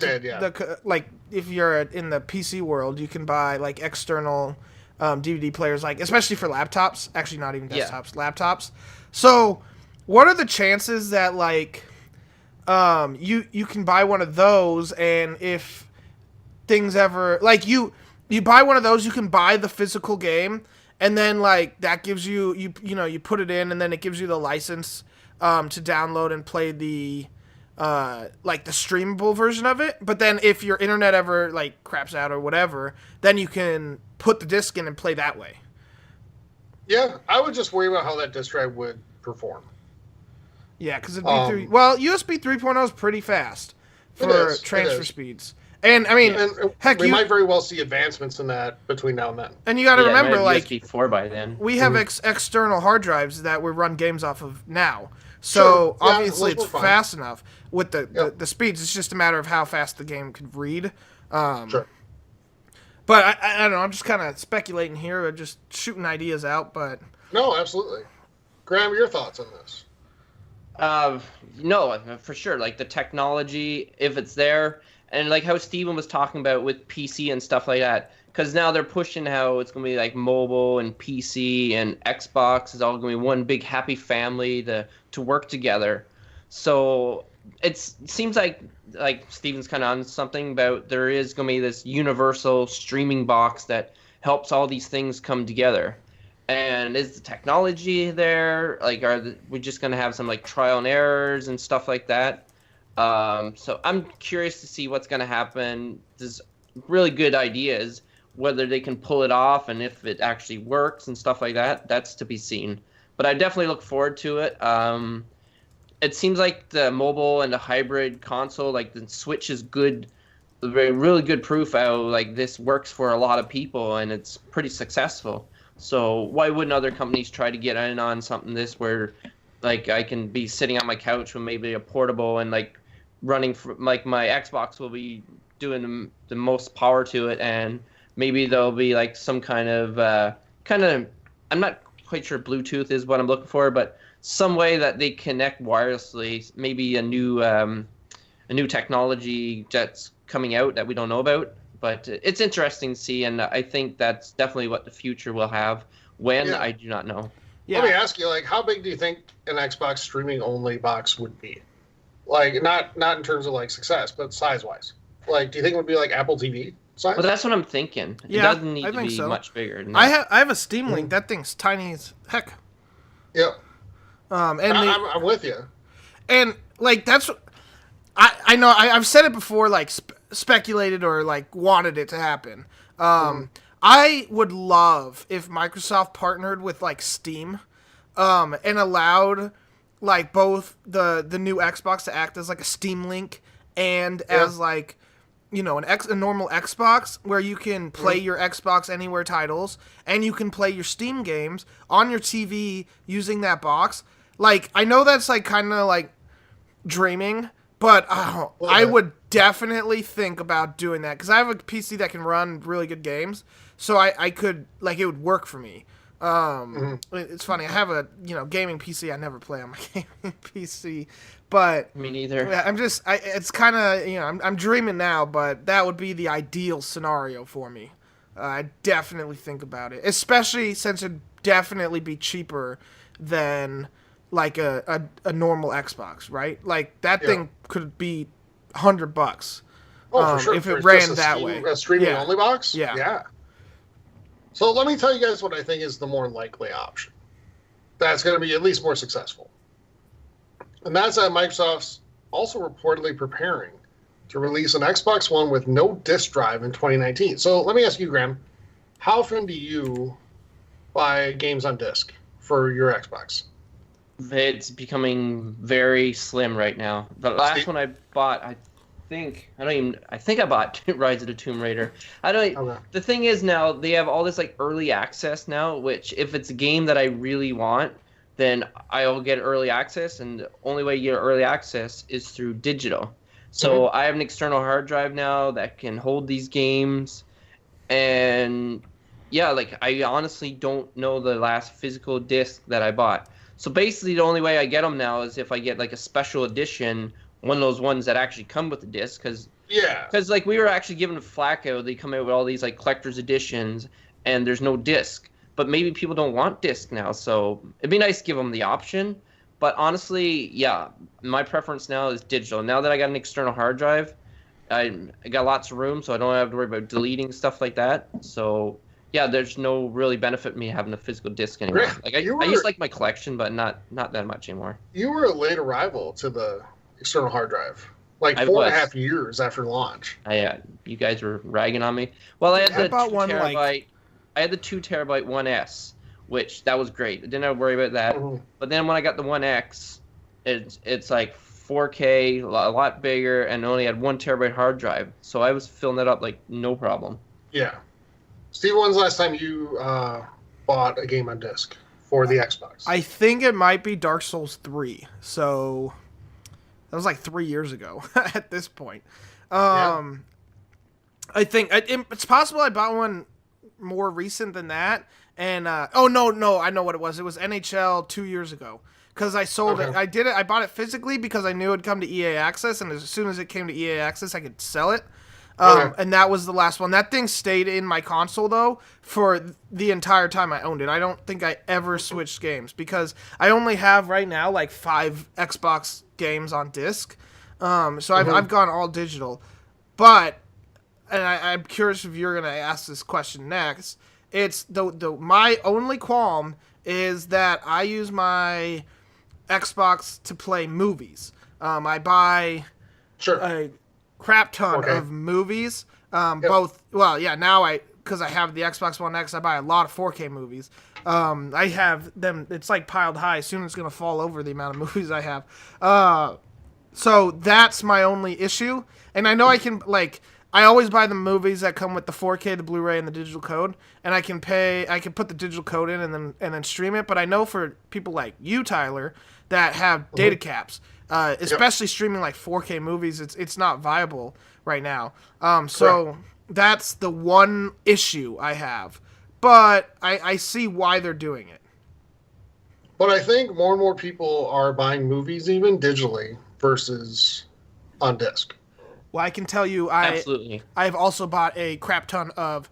like, if you're in the PC world, you can buy, like, external DVD players, like, especially for laptops. Actually, not even desktops, laptops. So, what are the chances that, like, you can buy one of those, and if things ever, like, you buy one of those, you can buy the physical game, and then, like, that gives you put it in, and then it gives you the license to download and play the like, the streamable version of it. But then if your internet ever, like, craps out or whatever, then you can put the disc in and play that way. Yeah, I would just worry about how that disk drive would perform. Yeah, because it'd be USB 3.0 is pretty fast for transfer speeds. And, I mean, heck, we might very well see advancements in that between now and then. And you got to remember, like, USB 4 by then. We have external hard drives that we run games off of now. So, obviously, it's fast enough with the speeds. It's just a matter of how fast the game could read. Sure. But, I don't know. I'm just kind of speculating here, or just shooting ideas out. But no, absolutely. Graham, your thoughts on this? No, for sure. Like, the technology, if it's there, and like how Steven was talking about with PC and stuff like that, because now they're pushing how it's going to be like mobile and PC and Xbox is all going to be one big happy family to work together. So it seems like Steven's kind of on something about there is going to be this universal streaming box that helps all these things come together. And is the technology there? Like, are we just going to have some, like, trial and errors and stuff like that? So I'm curious to see what's going to happen. There's really good ideas. Whether they can pull it off and if it actually works and stuff like that, that's to be seen. But I definitely look forward to it. It seems like the mobile and the hybrid console, like the Switch is good, really good proof how, like, this works for a lot of people and it's pretty successful. So why wouldn't other companies try to get in on something this where, like, I can be sitting on my couch with maybe a portable and, like, running like my Xbox will be doing the most power to it, and maybe there'll be like some kind of I'm not quite sure Bluetooth is what I'm looking for, but some way that they connect wirelessly, maybe a new technology that's coming out that we don't know about. But it's interesting to see, and I think that's definitely what the future will have. When, I do not know. Yeah. Let me ask you, like, how big do you think an Xbox streaming only box would be? Like, not in terms of, like, success, but size-wise. Like, do you think it would be like Apple TV size? Well, that's what I'm thinking. It doesn't need to be much bigger than that. I have a Steam Link. That thing's tiny as heck. Yeah. And I'm with you. And, like, that's I know I've said it before, like speculated or like wanted it to happen. I would love if Microsoft partnered with like Steam, and allowed like both the new Xbox to act as like a Steam Link and as like, you know, a normal Xbox where you can play your Xbox Anywhere titles and you can play your Steam games on your TV using that box. Like, I know that's like kind of like dreaming, but I would definitely think about doing that because I have a PC that can run really good games, so I could, like, it would work for me. It's funny, I have a, you know, gaming PC. I never play on my gaming PC, but Me neither. I'm just, it's kind of, you know, I'm dreaming now, but that would be the ideal scenario for me. I definitely think about it, especially since it'd definitely be cheaper than like a normal Xbox, right? Like that thing could be $100. Oh, for sure. If it ran that way. A streaming only box? Yeah. So let me tell you guys what I think is the more likely option. That's going to be at least more successful. And that's that Microsoft's also reportedly preparing to release an Xbox One with no disk drive in 2019. So let me ask you, Graham, how often do you buy games on disk for your Xbox? It's becoming very slim right now. The last one I bought, I think I bought Rise of the Tomb Raider. The thing is now they have all this like early access now, which if it's a game that I really want, then I'll get early access, and the only way you get early access is through digital. So I have an external hard drive now that can hold these games, and yeah, like I honestly don't know the last physical disc that I bought. So basically the only way I get them now is if I get like a special edition, one of those ones that actually come with the disc, because like we were actually given flack out. They come out with all these like collector's editions and there's no disc. But maybe people don't want disc now, so it'd be nice to give them the option. But honestly, yeah, my preference now is digital. Now that I got an external hard drive, I got lots of room, so I don't have to worry about deleting stuff like that. So yeah, there's no really benefit in me having a physical disc anymore. Like I used like my collection, but not that much anymore. You were a late arrival to the external hard drive, like 4.5 years after launch. You guys were ragging on me. Well, I had the 2 terabyte. I had the 2 terabyte 1S, which that was great. I didn't have to worry about that. But then when I got the 1X, it's like 4K, a lot bigger, and only had 1 terabyte hard drive. So I was filling that up like no problem. Yeah. Steve, when's the last time you bought a game on disc for the Xbox? I think it might be Dark Souls 3. So that was like 3 years ago at this point. I think it's possible I bought one more recent than that, and I know what it was. It was NHL 2 years ago because I sold it. I bought it physically because I knew it'd come to EA Access, and as soon as it came to EA Access, I could sell it. And that was the last one. That thing stayed in my console though for the entire time I owned it. I don't think I ever switched games because I only have right now like 5 Xbox games on disc. So I've gone all digital, but. And I'm curious if you're gonna ask this question next. It's my only qualm is that I use my Xbox to play movies. I buy a crap ton of movies. Both now because I have the Xbox One X, I buy a lot of 4K movies. I have them. It's like piled high. Soon it's gonna fall over the amount of movies I have. So that's my only issue. And I know I can like. I always buy the movies that come with the 4K, the Blu-ray, and the digital code, and I can put the digital code in and then stream it. But I know for people like you, Tyler, that have data caps, especially streaming like 4K movies, it's not viable right now. So that's the one issue I have. But I see why they're doing it. But I think more and more people are buying movies even digitally versus on disc. Well, I can tell you, I've also bought a crap ton of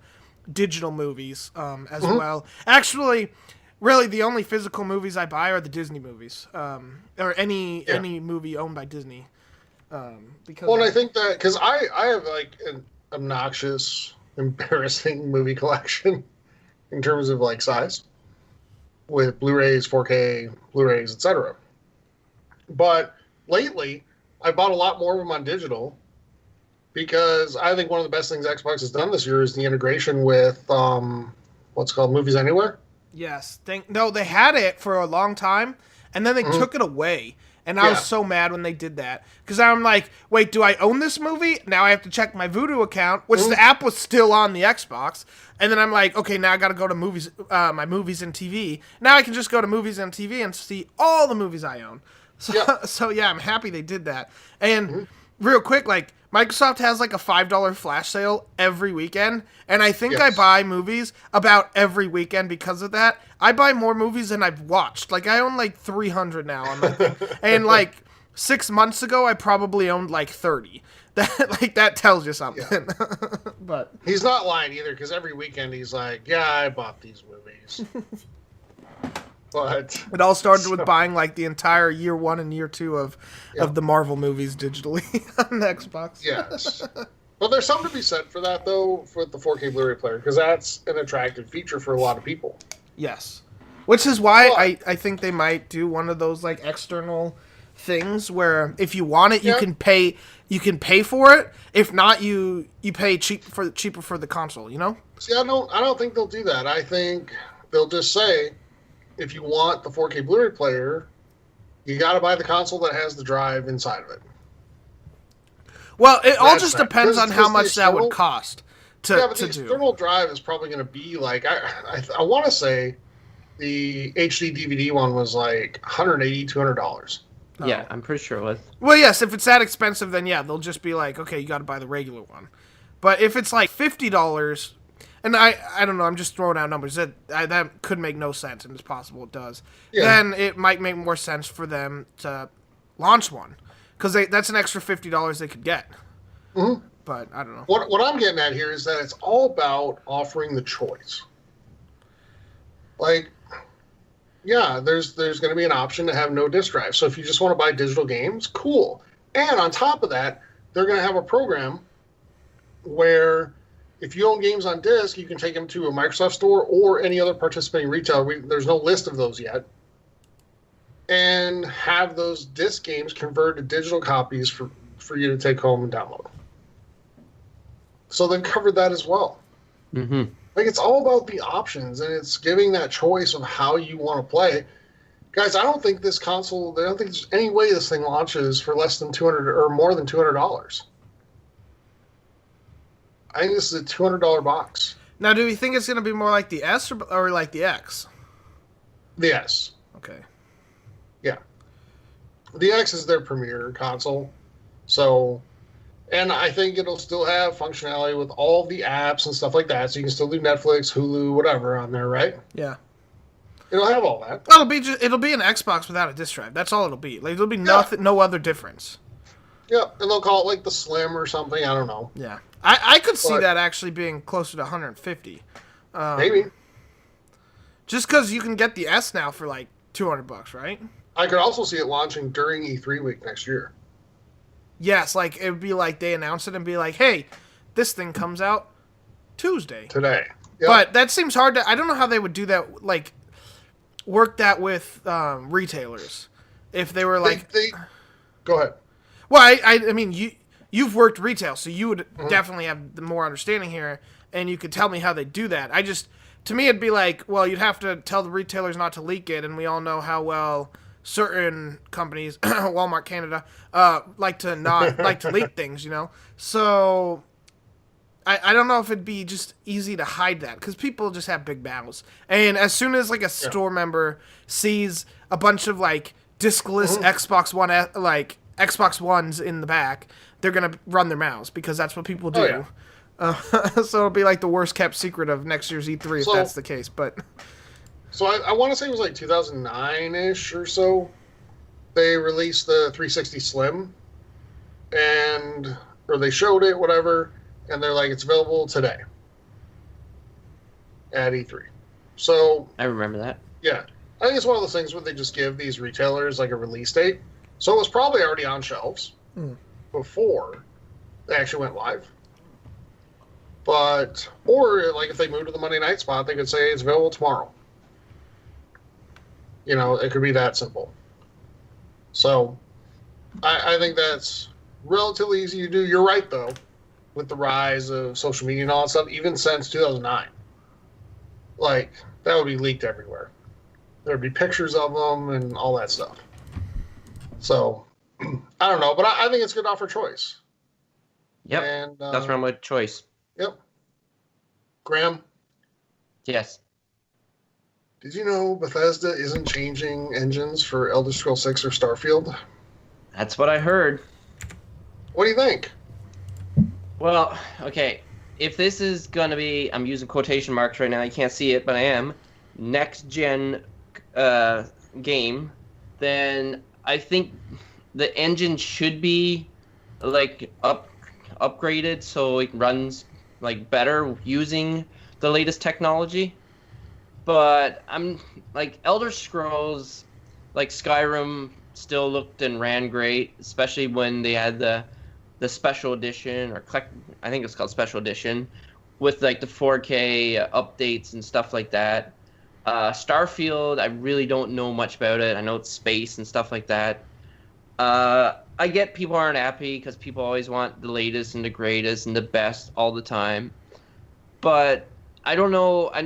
digital movies as well. Actually, really, the only physical movies I buy are the Disney movies, or any movie owned by Disney. I think that because I have like an obnoxious, embarrassing movie collection in terms of like size, with Blu-rays, 4K Blu-rays, etc. But lately, I bought a lot more of them on digital because I think one of the best things Xbox has done this year is the integration with what's called Movies Anywhere. Yes. No, they had it for a long time, and then they took it away. And I was so mad when they did that. Because I'm like, wait, do I own this movie? Now I have to check my Vudu account, which the app was still on the Xbox. And then I'm like, okay, now I got to go to movies, my movies and TV. Now I can just go to movies and TV and see all the movies I own. So yeah, I'm happy they did that. And real quick, like, Microsoft has like a $5 flash sale every weekend, and I think I buy movies about every weekend because of that. I buy more movies than I've watched. Like, I own like 300 now on my thing. And like 6 months ago, I probably owned like 30. That tells you something. Yeah. But he's not lying either, because every weekend he's like, yeah, I bought these movies. But it all started with buying like the entire year 1 and year 2 of the Marvel movies digitally on the Xbox. Yes. But there's something to be said for that, though, for the 4K Blu-ray player, because that's an attractive feature for a lot of people. Yes. Which is why I think they might do one of those like external things where if you want it, you can pay for it. If not, you pay cheaper for the console, you know? See, I don't think they'll do that. I think they'll just say, if you want the 4K Blu-ray player, you got to buy the console that has the drive inside of it. Well, it all just depends on how much that would cost to but the external drive is probably going to be like, I want to say the HD DVD one was like $180, $200. Yeah, I'm pretty sure it was. Well, yes, if it's that expensive, then yeah, they'll just be like, okay, you got to buy the regular one. But if it's like $50, and I don't know, I'm just throwing out numbers, that could make no sense, and it's possible it does, then it might make more sense for them to launch one. Because that's an extra $50 they could get. Mm-hmm. But I don't know. What I'm getting at here is that it's all about offering the choice. Like, yeah, there's going to be an option to have no disk drive. So if you just want to buy digital games, cool. And on top of that, they're going to have a program where if you own games on disc, you can take them to a Microsoft store or any other participating retailer. There's no list of those yet. And have those disc games converted to digital copies for you to take home and download. So they've covered that as well. Mm-hmm. Like, it's all about the options, and it's giving that choice of how you want to play. Guys, I don't think this console, I don't think there's any way this thing launches for less than $200 or more than $200. I think this is a $200 box. Now, do we think it's going to be more like the S or like the X? The S. Okay. Yeah. The X is their premier console. So, and I think it'll still have functionality with all the apps and stuff like that. So you can still do Netflix, Hulu, whatever on there, right? Yeah. It'll have all that. It'll be an Xbox without a disc drive. That's all it'll be. Like, it'll be nothing, no other difference. Yeah, and they'll call it like the Slim or something. I don't know. Yeah. I could see that actually being closer to 150. Maybe. Just because you can get the S now for like $200, right? I could also see it launching during E3 week next year. Yes, like it would be like they announce it and be like, "Hey, this thing comes out Tuesday." Today. Yep. But that seems hard to. I don't know how they would do that. Like, work that with retailers if they were like. Go ahead. Well, I mean you've worked retail, so you would definitely have the more understanding here, and you could tell me how they do that. To me, it'd be like, well, you'd have to tell the retailers not to leak it, and we all know how well certain companies, Walmart Canada, like to leak things, you know? So I don't know if it'd be just easy to hide that, because people just have big mouths. And as soon as like a store member sees a bunch of like discless Xbox One, like Xbox Ones in the back, they're gonna run their mouths, because that's what people do. Oh, yeah. So it'll be like the worst kept secret of next year's E3 if that's the case. But so I want to say it was like 2009-ish or so. They released the 360 Slim, or they showed it, whatever, and they're like, it's available today at E3. So I remember that. Yeah, I think it's one of those things where they just give these retailers like a release date. So it was probably already on shelves before they actually went live. But, or like if they moved to the Monday night spot, they could say it's available tomorrow. You know, it could be that simple. So, I think that's relatively easy to do. You're right, though, with the rise of social media and all that stuff, even since 2009. Like, that would be leaked everywhere. There'd be pictures of them and all that stuff. So, I don't know, but I think it's good to offer choice. Yep, And, that's where I'm with choice. Yep. Graham, Yes. did you know Bethesda isn't changing engines for Elder Scrolls 6 or Starfield? That's what I heard. What do you think? Well, okay. If this is going to be, I'm using quotation marks right now, you can't see it, but I am, next gen game, then I think the engine should be like upgraded so it runs like better using the latest technology. But I'm like Elder Scrolls, like Skyrim still looked and ran great, especially when they had the special edition, or I think it's called special edition, with like the 4K updates and stuff like that. Starfield, I really don't know much about it. I know it's space and stuff like that. I get people aren't happy because people always want the latest and the greatest and the best all the time. But I don't know. I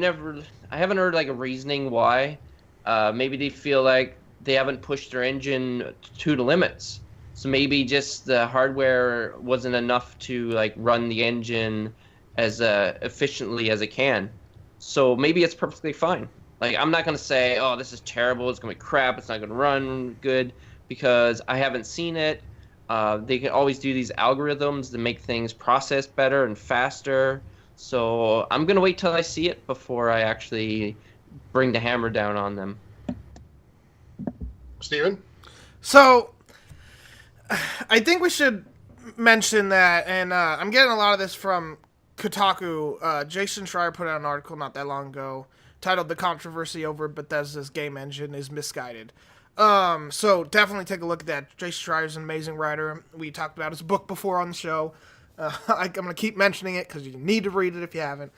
haven't heard like a reasoning why. Maybe they feel like they haven't pushed their engine to the limits. So maybe just the hardware wasn't enough to like run the engine as efficiently as it can. So maybe it's perfectly fine. Like, I'm not going to say, oh, this is terrible, it's going to be crap, it's not going to run good, because I haven't seen it. They can always do these algorithms to make things process better and faster. So I'm going to wait till I see it before I actually bring the hammer down on them. Steven? So, I think we should mention that, and I'm getting a lot of this from Kotaku. Jason Schreier put out an article not that long ago titled "The Controversy Over Bethesda's Game Engine is Misguided." So definitely take a look at that. Jason Schreier is an amazing writer. We talked about his book before on the show. I'm going to keep mentioning it because you need to read it if you haven't.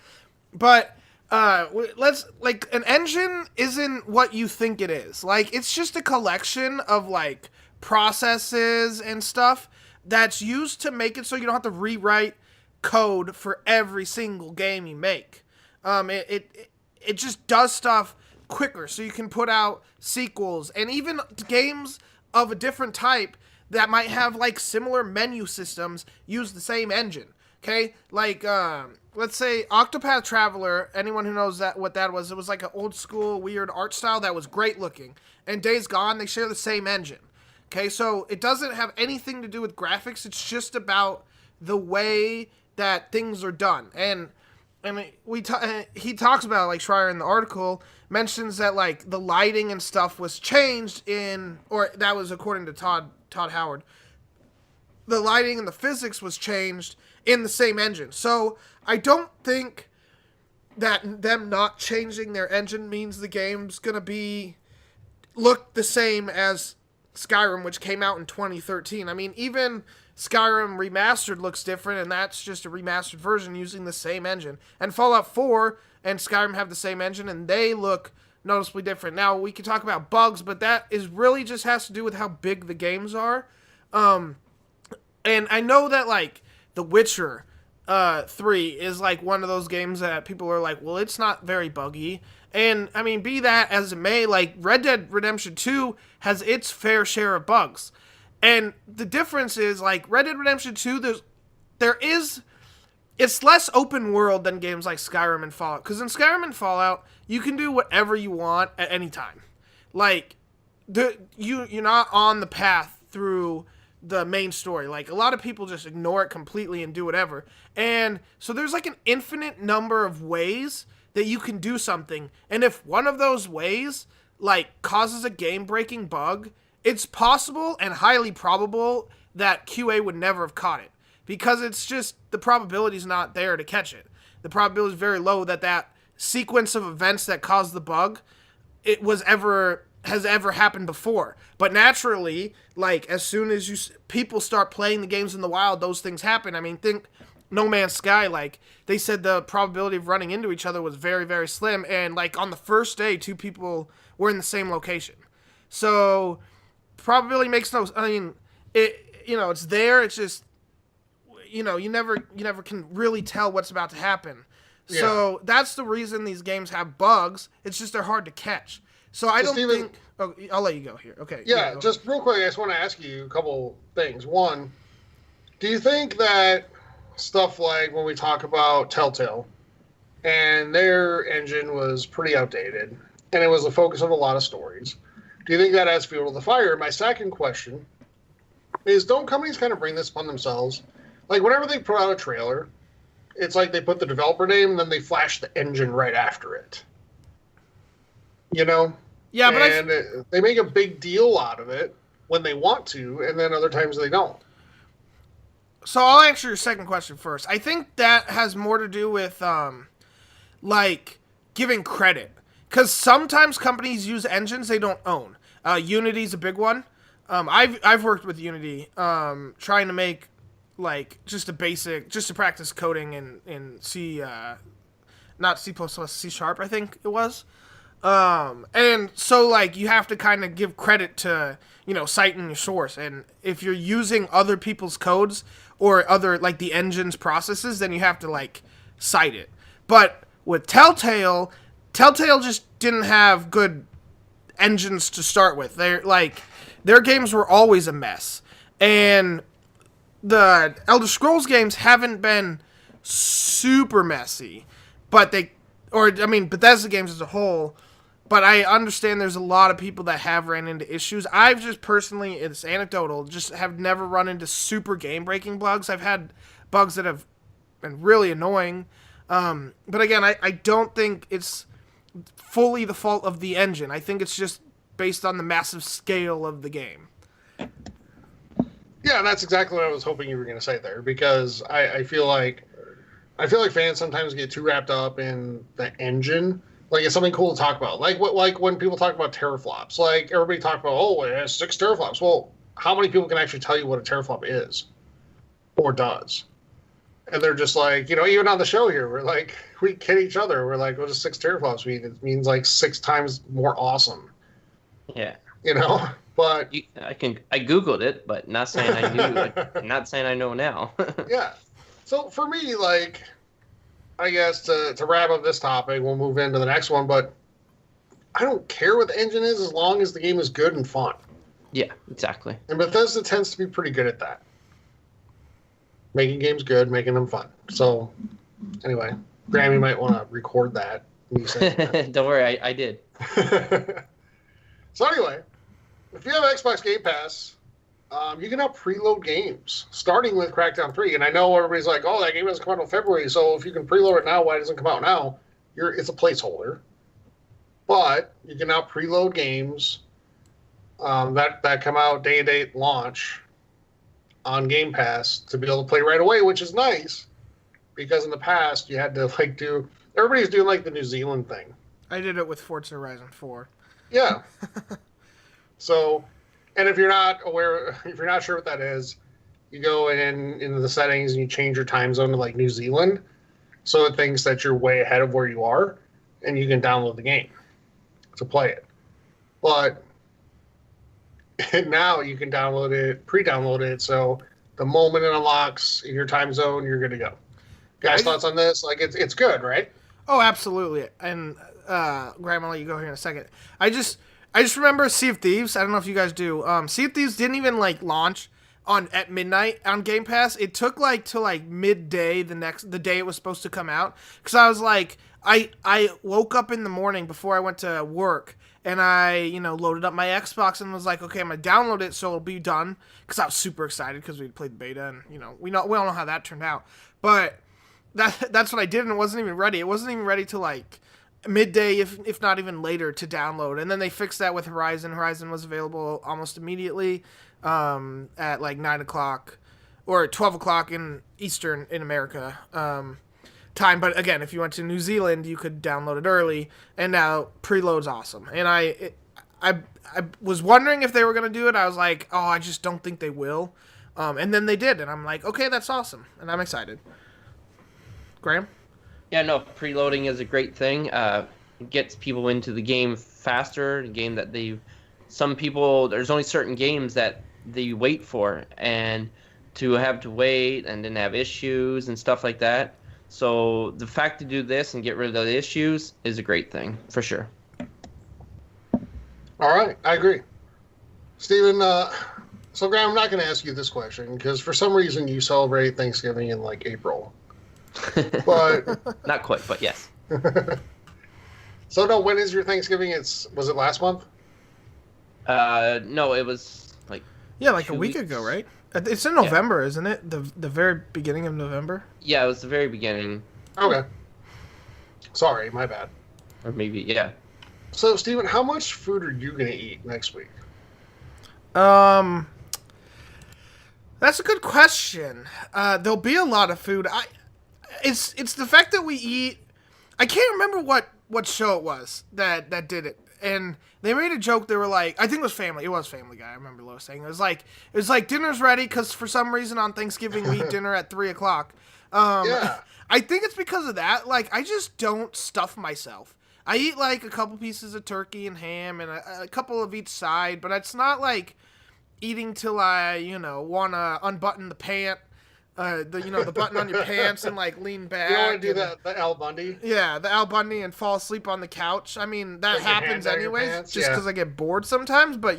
But an engine isn't what you think it is. Like, it's just a collection of like processes and stuff that's used to make it so you don't have to rewrite code for every single game you make. It just does stuff quicker, so you can put out sequels and even games of a different type that might have like similar menu systems use the same engine. Okay, like let's say Octopath Traveler. Anyone who knows what that was, it was like an old school weird art style that was great looking. And Days Gone, they share the same engine. Okay, so it doesn't have anything to do with graphics. It's just about the way that things are done. And he talks about, like, Schreier in the article mentions that like the lighting and stuff was changed or that was according to Todd Howard. The lighting and the physics was changed in the same engine. So I don't think that them not changing their engine means the game's gonna look the same as Skyrim, which came out in 2013. I mean, even Skyrim Remastered looks different, and that's just a remastered version using the same engine. And Fallout 4 and Skyrim have the same engine, and they look noticeably different. Now, we can talk about bugs, but that is really just has to do with how big the games are. And I know that, like, The Witcher 3 is, like, one of those games that people are like, well, it's not very buggy. And, I mean, be that as it may, like, Red Dead Redemption 2 has its fair share of bugs. And the difference is, like, Red Dead Redemption 2, it's less open world than games like Skyrim and Fallout. Because in Skyrim and Fallout, you can do whatever you want at any time. Like, you're not on the path through the main story. Like, a lot of people just ignore it completely and do whatever. And so there's, like, an infinite number of ways that you can do something. And if one of those ways, like, causes a game-breaking bug, it's possible and highly probable that QA would never have caught it. Because it's just, the probability is not there to catch it. The probability is very low that sequence of events that caused the bug, has ever happened before. But naturally, like, as soon as people start playing the games in the wild, those things happen. I mean, think No Man's Sky, like, they said the probability of running into each other was very, very slim. And, like, on the first day, 2 people were in the same location. So probability makes no... I mean, it's there. It's just, you never can really tell what's about to happen. Yeah. So that's the reason these games have bugs. It's just they're hard to catch. So I don't think. Oh, I'll let you go here. Okay. Yeah, just real quick, I just want to ask you a couple things. One, do you think that stuff like when we talk about Telltale and their engine was pretty outdated and it was the focus of a lot of stories, do you think that adds fuel to the fire? My second question is, don't companies kind of bring this upon themselves? Like, whenever they put out a trailer, it's like they put the developer name and then they flash the engine right after it. You know? Yeah, but they make a big deal out of it when they want to, and then other times they don't. So I'll answer your second question first. I think that has more to do with, like, giving credit. Because sometimes companies use engines they don't own. Unity's a big one. I've worked with Unity, trying to make, like, just to practice coding in C, not C++, C#, I think it was. And so, like, you have to kind of give credit to, citing your source. And if you're using other people's codes or other, like, the engine's processes, then you have to, like, cite it. But with Telltale just didn't have good engines to start with. Their games were always a mess. And the Elder Scrolls games haven't been super messy. Bethesda games as a whole. But I understand there's a lot of people that have ran into issues. I've just personally, it's anecdotal, just have never run into super game-breaking bugs. I've had bugs that have been really annoying. But again, I don't think it's fully the fault of the engine. I think it's just based on the massive scale of the game. Yeah, that's exactly what I was hoping you were going to say there, because I feel like fans sometimes get too wrapped up in the engine. Like, it's something cool to talk about. Like when people talk about teraflops. Like, everybody talk about, oh, it has 6 teraflops. Well, how many people can actually tell you what a teraflop is or does? And they're just like, even on the show here, we're like, we kid each other. We're like, what does 6 teraflops mean? It means like 6 times more awesome. Yeah. But I Googled it, but not saying I knew. Not saying I know now. Yeah. So for me, like, I guess to wrap up this topic, we'll move into the next one, but I don't care what the engine is as long as the game is good and fun. Yeah, exactly. And Bethesda tends to be pretty good at that. Making games good, making them fun. So, anyway, Graham, you might want to record that. Don't worry, I did. So anyway, if you have Xbox Game Pass, you can now preload games, starting with Crackdown 3. And I know everybody's like, oh, that game doesn't come out until February, so if you can preload it now, why doesn't it come out now? It's a placeholder. But you can now preload games that come out day and date launch on Game Pass to be able to play right away, which is nice, because in the past you had to everybody's doing the New Zealand thing. I did it with Forza Horizon 4. Yeah. So, and if you're not sure what that is, you go into the settings and you change your time zone to New Zealand, so it thinks that you're way ahead of where you are, and you can download the game to play it. But now you can pre-download it, so the moment it unlocks in your time zone, you're good to go. Guys, thoughts on this? It's good, right? Oh, absolutely. And Graham, I'll let you go here in a second. I just remember Sea of Thieves. I don't know if you guys do. Sea of Thieves didn't even launch at midnight on Game Pass. It took till midday the day it was supposed to come out. Because I was I woke up in the morning before I went to work, and I loaded up my Xbox and was like, okay, I'm gonna download it so it'll be done. Because I was super excited because we played the beta, and we all know how that turned out. But that's what I did, and it wasn't even ready. It wasn't even ready to midday, if not even later, to download. And then they fixed that with Horizon. Horizon was available almost immediately at 9 o'clock or 12 o'clock in Eastern in America time. But again, if you went to New Zealand, you could download it early. And now preload's awesome. And I was wondering if they were going to do it. I was like, oh, I just don't think they will. And then they did. And I'm like, okay, that's awesome. And I'm excited. Graham? Yeah, no, preloading is a great thing. It gets people into the game faster. A game that there's only certain games that that you wait for, and to have to wait and then have issues and stuff like that. So the fact to do this and get rid of the issues is a great thing, for sure. All right, I agree. Steven, so Graham, I'm not going to ask you this question because for some reason you celebrate Thanksgiving in like April. But Not quite, but yes. So no, when is your Thanksgiving? Was it last month? No, it was like like 2 a week weeks. ago, right? It's in November, isn't it? The very beginning of November. Yeah, it was the very beginning, Okay. Sorry, my bad. or maybe yeah. So Steven, how much food are you going to eat next week? That's a good question. There'll be a lot of food. It's the fact that we eat. I can't remember what show it was that did it, and they made a joke. They were like, I think it was Family. It was Family Guy. I remember Lois saying it was like dinner's ready because for some reason on Thanksgiving we eat dinner at 3:00. Yeah. I think it's because of that. Like, I just don't stuff myself. I eat like a couple pieces of turkey and ham and a couple of each side, but it's not like eating till I, want to unbutton the pant, the button on your pants and like lean back. You don't want to do the Al Bundy? Yeah, the Al Bundy and fall asleep on the couch. I mean, that Put your happens hand down your anyways, pants, just yeah. because I get bored sometimes. But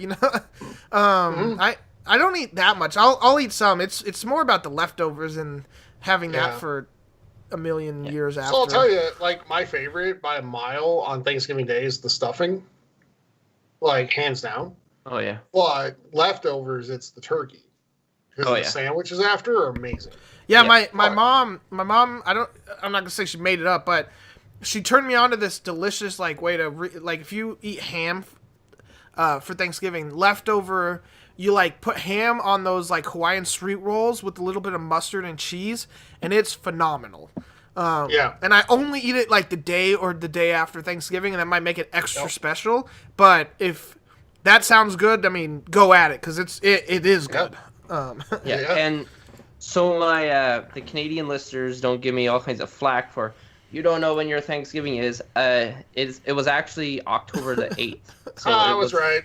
I don't eat that much. I'll eat some. It's more about the leftovers and having Yeah. that for a million years after. So I'll tell you, like, my favorite by a mile on Thanksgiving Day is the stuffing. Like, hands down. Oh yeah. But leftovers, it's the turkey. Because Oh, the yeah. sandwiches after are amazing. Yeah, Yeah. my mom, I'm not gonna say she made it up, but she turned me on to this delicious way to if you eat ham for Thanksgiving, leftover, you put ham on those Hawaiian street rolls with a little bit of mustard and cheese, and it's phenomenal. Yeah. And I only eat it the day or the day after Thanksgiving, and that might make it extra special. But if that sounds good, I mean, go at it because it is good. Yeah, Yeah. and so my the Canadian listeners don't give me all kinds of flack for you don't know when your Thanksgiving is. It was actually October the 8th. So I it was right.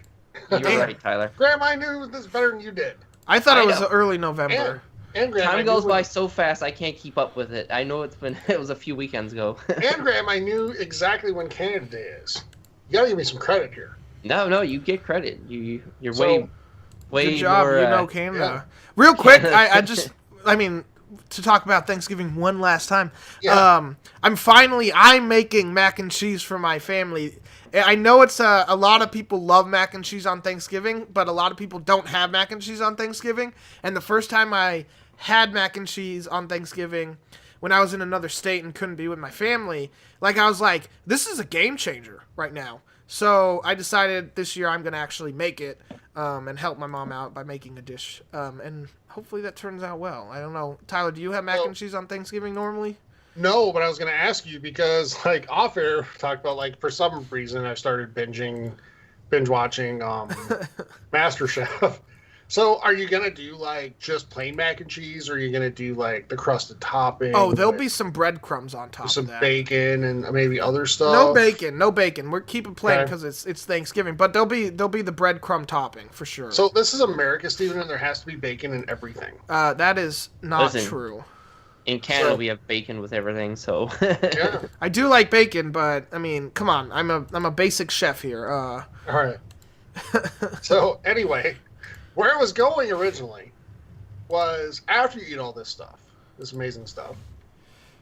You were right, Tyler. Graham, I knew this better than you did. I thought I it was know. early November. And Graham, I Time knew goes by when- so fast, I can't keep up with it. I know it was a few weekends ago. And Graham, I knew exactly when Canada Day is. You gotta give me some credit here. No, you get credit. You're So, way Good job, more. Canada. Real quick, I mean, to talk about Thanksgiving one last time. Yeah. I'm making mac and cheese for my family. I know it's a lot of people love mac and cheese on Thanksgiving, but a lot of people don't have mac and cheese on Thanksgiving. And the first time I had mac and cheese on Thanksgiving, when I was in another state and couldn't be with my family, I was like, this is a game changer right now. So I decided this year I'm going to actually make it and help my mom out by making a dish. And hopefully that turns out well. I don't know. Tyler, do you have mac and cheese on Thanksgiving normally? No, but I was going to ask you because, off air, talked about, for some reason, I started binge watching MasterChef. So, are you going to do, just plain mac and cheese, or are you going to do, the crusted topping? Oh, there'll be some breadcrumbs on top some of that. bacon and maybe other stuff. No bacon. We're keeping plain Okay. because it's Thanksgiving, but there'll be the breadcrumb topping for sure. So, this is America, Steven, and there has to be bacon in everything. That is not Listen. true. In Canada, So- we have bacon with everything, so. Yeah. I do like bacon, but I mean, come on, I'm a basic chef here. All right. So, anyway, where I was going originally was after you eat all this stuff, this amazing stuff,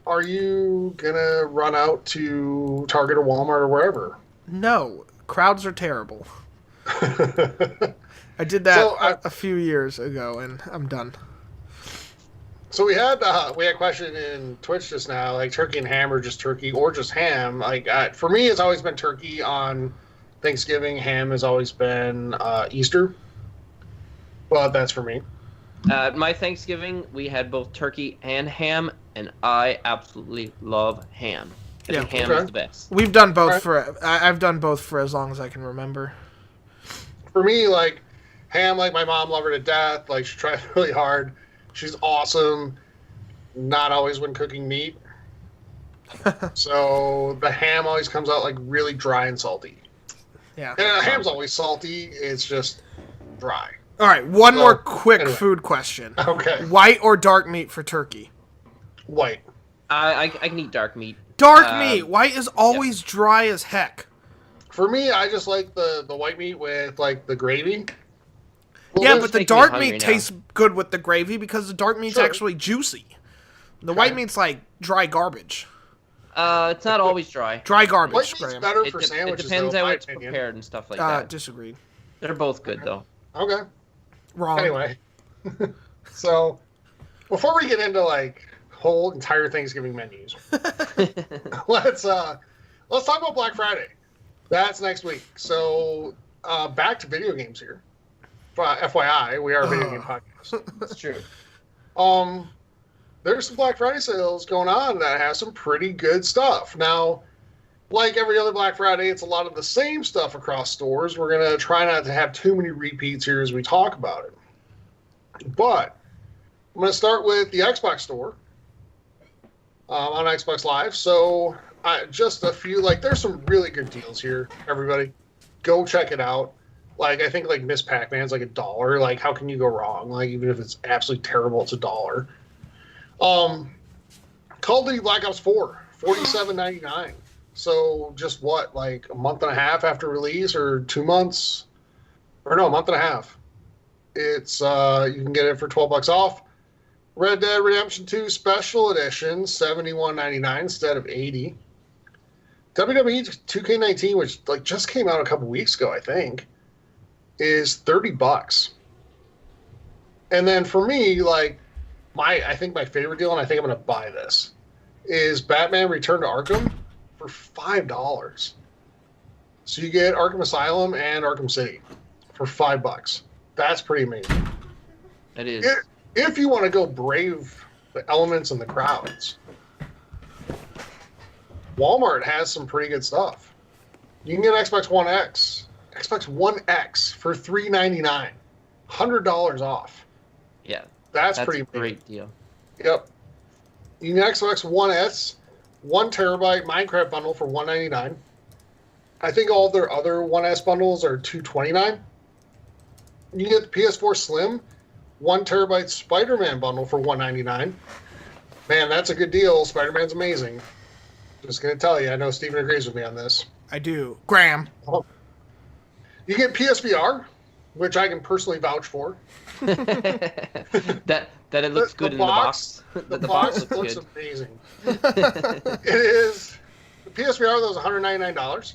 are you going to run out to Target or Walmart or wherever? No, crowds are terrible. I did that So, a few years ago, and I'm done. So we had a question in Twitch just now, turkey and ham or just turkey or just ham. For me, it's always been turkey on Thanksgiving. Ham has always been Easter. But that's for me. My Thanksgiving, we had both turkey and ham, and I absolutely love ham. I think ham okay. is the best. We've done both Alright. I've done both for as long as I can remember. For me, ham, my mom loved her to death. She tried really hard. She's awesome. Not always when cooking meat. So the ham always comes out really dry and salty. Yeah. And the ham's always salty. It's just dry. All right, one So, more quick anyway. food question. Okay. White or dark meat for turkey? White. I can eat dark meat. Dark meat. White is always dry as heck. For me, I just like the white meat with like the gravy. Well, Yeah, there's- but the making me dark hungry meat now. tastes good with the gravy because the dark meat's Sure. actually juicy. The white meat's like dry garbage. It's not always dry. Dry garbage, white meat's Graham. better It, for de- it sandwiches. depends though, in how my it's opinion. prepared and stuff like that. Disagreed. They're both good though. Okay. Wrong. Anyway, so before we get into like whole entire Thanksgiving menus, let's talk about Black Friday. That's next week. So back to video games here. FYI, we are a video game podcast. It's true. There's some Black Friday sales going on that have some pretty good stuff. Now, like every other Black Friday, it's a lot of the same stuff across stores. We're going to try not to have too many repeats here as we talk about it. But I'm going to start with the Xbox store on Xbox Live. So just a few, like there's some really good deals here, everybody. Go check it out. Like, I think like Miss Pac-Man's like $1. Like, how can you go wrong? Like, even if it's absolutely terrible, it's $1. Call of Duty Black Ops 4, $47.99. So just what, like a month and a half after release, or 2 months, or no, a month and a half. It's you can get it for $12 off. Red Dead Redemption 2 Special Edition, $71.99 instead of $80. WWE 2K19, which like just came out a couple weeks ago, I think, is $30. And then for me, like I think my favorite deal, and I think I'm going to buy this, is Batman Return to Arkham for $5. So you get Arkham Asylum and Arkham City for $5. That's pretty amazing. It is. If you want to go brave the elements and the crowds, Walmart has some pretty good stuff. You can get Xbox One X for $399, $100 off. Yeah. That's That's pretty a big. great deal. Yep. You can get Xbox One S, 1 terabyte Minecraft bundle for $199. I think all their other One S bundles are $229. You can get the PS4 Slim, 1 terabyte Spider-Man bundle for $199. Man, that's a good deal. Spider-Man's amazing. Just gonna tell you, I know Steven agrees with me on this. I do. Graham. You get PSVR, which I can personally vouch for. that it looks good in the box. The The box box looks good. amazing. It is. The PSVR, that was $199.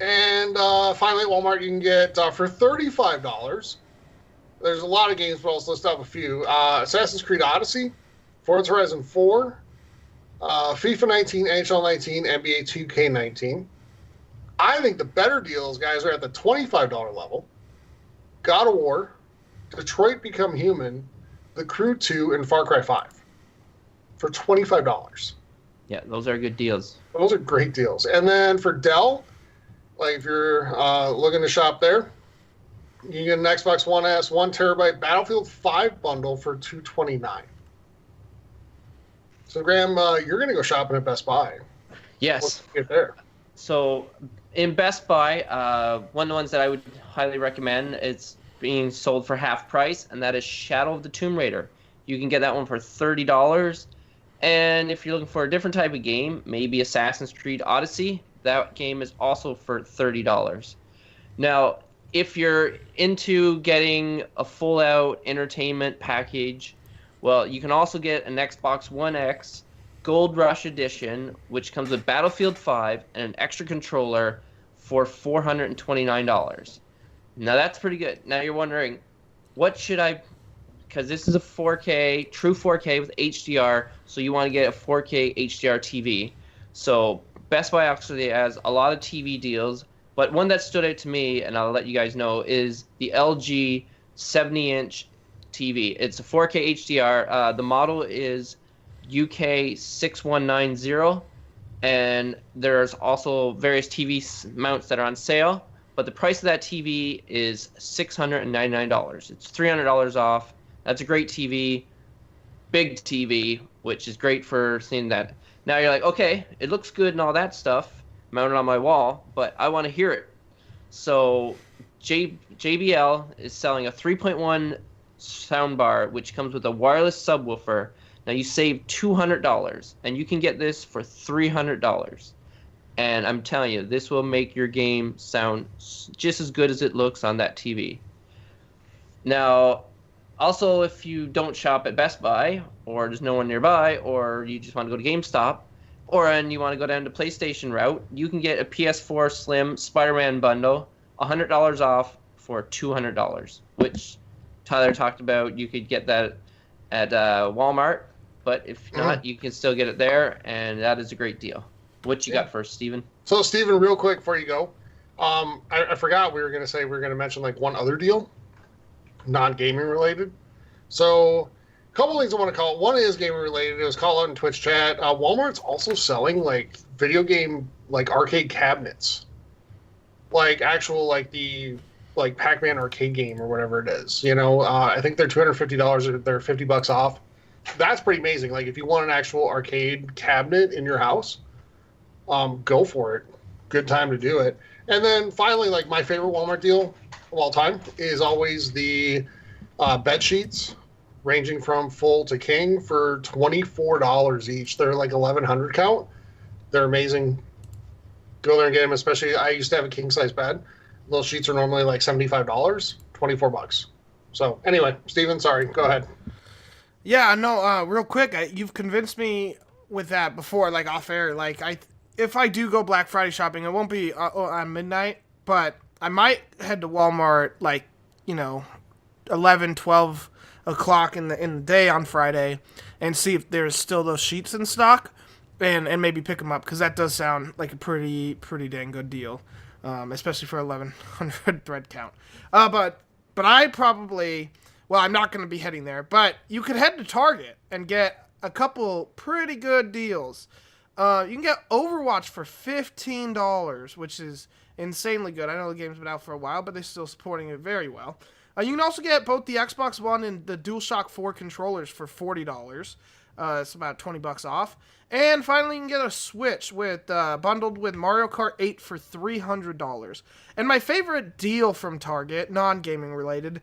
And finally, at Walmart, you can get for $35. There's a lot of games, but I'll just list off a few. Assassin's Creed Odyssey, Forza Horizon 4, FIFA 19, NHL 19, NBA 2K19. I think the better deals, guys, are at the $25 level. God of War, Detroit Become Human, The Crew 2, and Far Cry 5 for $25. Yeah, those are good deals. Those are great deals. And then for Dell, like if you're looking to shop there, you can get an Xbox One S 1 terabyte Battlefield 5 bundle for $229. So Graham, you're going to go shopping at Best Buy. Yes. What's you get there? So in Best Buy, one of the ones that I would highly recommend, it's being sold for half price, and that is Shadow of the Tomb Raider. You can get that one for $30. And if you're looking for a different type of game, maybe Assassin's Creed Odyssey, that game is also for $30. Now, if you're into getting a full-out entertainment package, well, you can also get an Xbox One X Gold Rush Edition, which comes with Battlefield 5 and an extra controller for $429. Now, that's pretty good. Now, you're wondering, what should I... Because this is a 4K, true 4K with HDR, so you want to get a 4K HDR TV. So Best Buy actually has a lot of TV deals, but one that stood out to me, and I'll let you guys know, is the LG 70-inch TV. It's a 4K HDR. The model is UK 6190, and there's also various TV mounts that are on sale, but the price of that TV is $699. It's $300 off. That's a great TV, big TV, which is great for seeing that. Now you're like, okay, it looks good and all that stuff mounted on my wall, but I want to hear it. So JBL is selling a 3.1 soundbar, which comes with a wireless subwoofer. Now you save $200, and you can get this for $300. And I'm telling you, this will make your game sound just as good as it looks on that TV. Now, also, if you don't shop at Best Buy, or there's no one nearby, or you just want to go to GameStop, and you want to go down to PlayStation route, you can get a PS4 Slim Spider-Man bundle, $100 off for $200, which Tyler talked about. You could get that at Walmart, but if not, you can still get it there, and that is a great deal. What you got first, Steven? So, Steven, real quick before you go, I forgot we were going to mention like one other deal, non-gaming related. So, a couple things I want to call. One is gaming related. It was called out in Twitch chat. Walmart's also selling like video game like arcade cabinets, like actual like the Pac-Man arcade game or whatever it is. You know, I think they're $250 or they're $50 off. That's pretty amazing. Like if you want an actual arcade cabinet in your house, go for it. Good time to do it. And then finally, like my favorite Walmart deal of all time is always the bed sheets, ranging from full to king for $24 each. They're like 1,100 count. They're amazing. Go there and get them. Especially, I used to have a king size bed. Those sheets are normally like $75, $24. So anyway, Steven, sorry, go ahead. Yeah, no, real quick, you've convinced me with that before, like off air. Like if I do go Black Friday shopping, it won't be on midnight, but I might head to Walmart like 11, 12 o'clock in the day on Friday and see if there's still those sheets in stock, and maybe pick them up, because that does sound like a pretty dang good deal, especially for 1,100 thread count. But I probably, well, I'm not going to be heading there, but you could head to Target and get a couple pretty good deals. You can get Overwatch for $15, which is insanely good. I know the game's been out for a while, but they're still supporting it very well. You can also get both the Xbox One and the DualShock 4 controllers for $40. It's about $20 off. And finally, you can get a Switch with bundled with Mario Kart 8 for $300. And my favorite deal from Target, non-gaming related,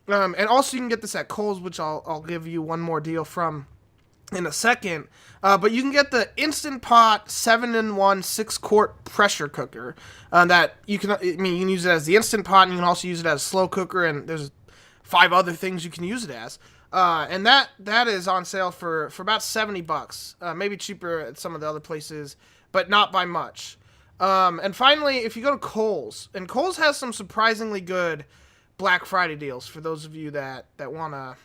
and also you can get this at Kohl's, which I'll give you one more deal from in a second, but you can get the Instant Pot 7-in-1 6-quart pressure cooker that you can use it as the Instant Pot, and you can also use it as a slow cooker, and there's 5 other things you can use it as, and that is on sale for about $70, maybe cheaper at some of the other places, but not by much. And finally, if you go to Kohl's, and Kohl's has some surprisingly good Black Friday deals for those of you that wanna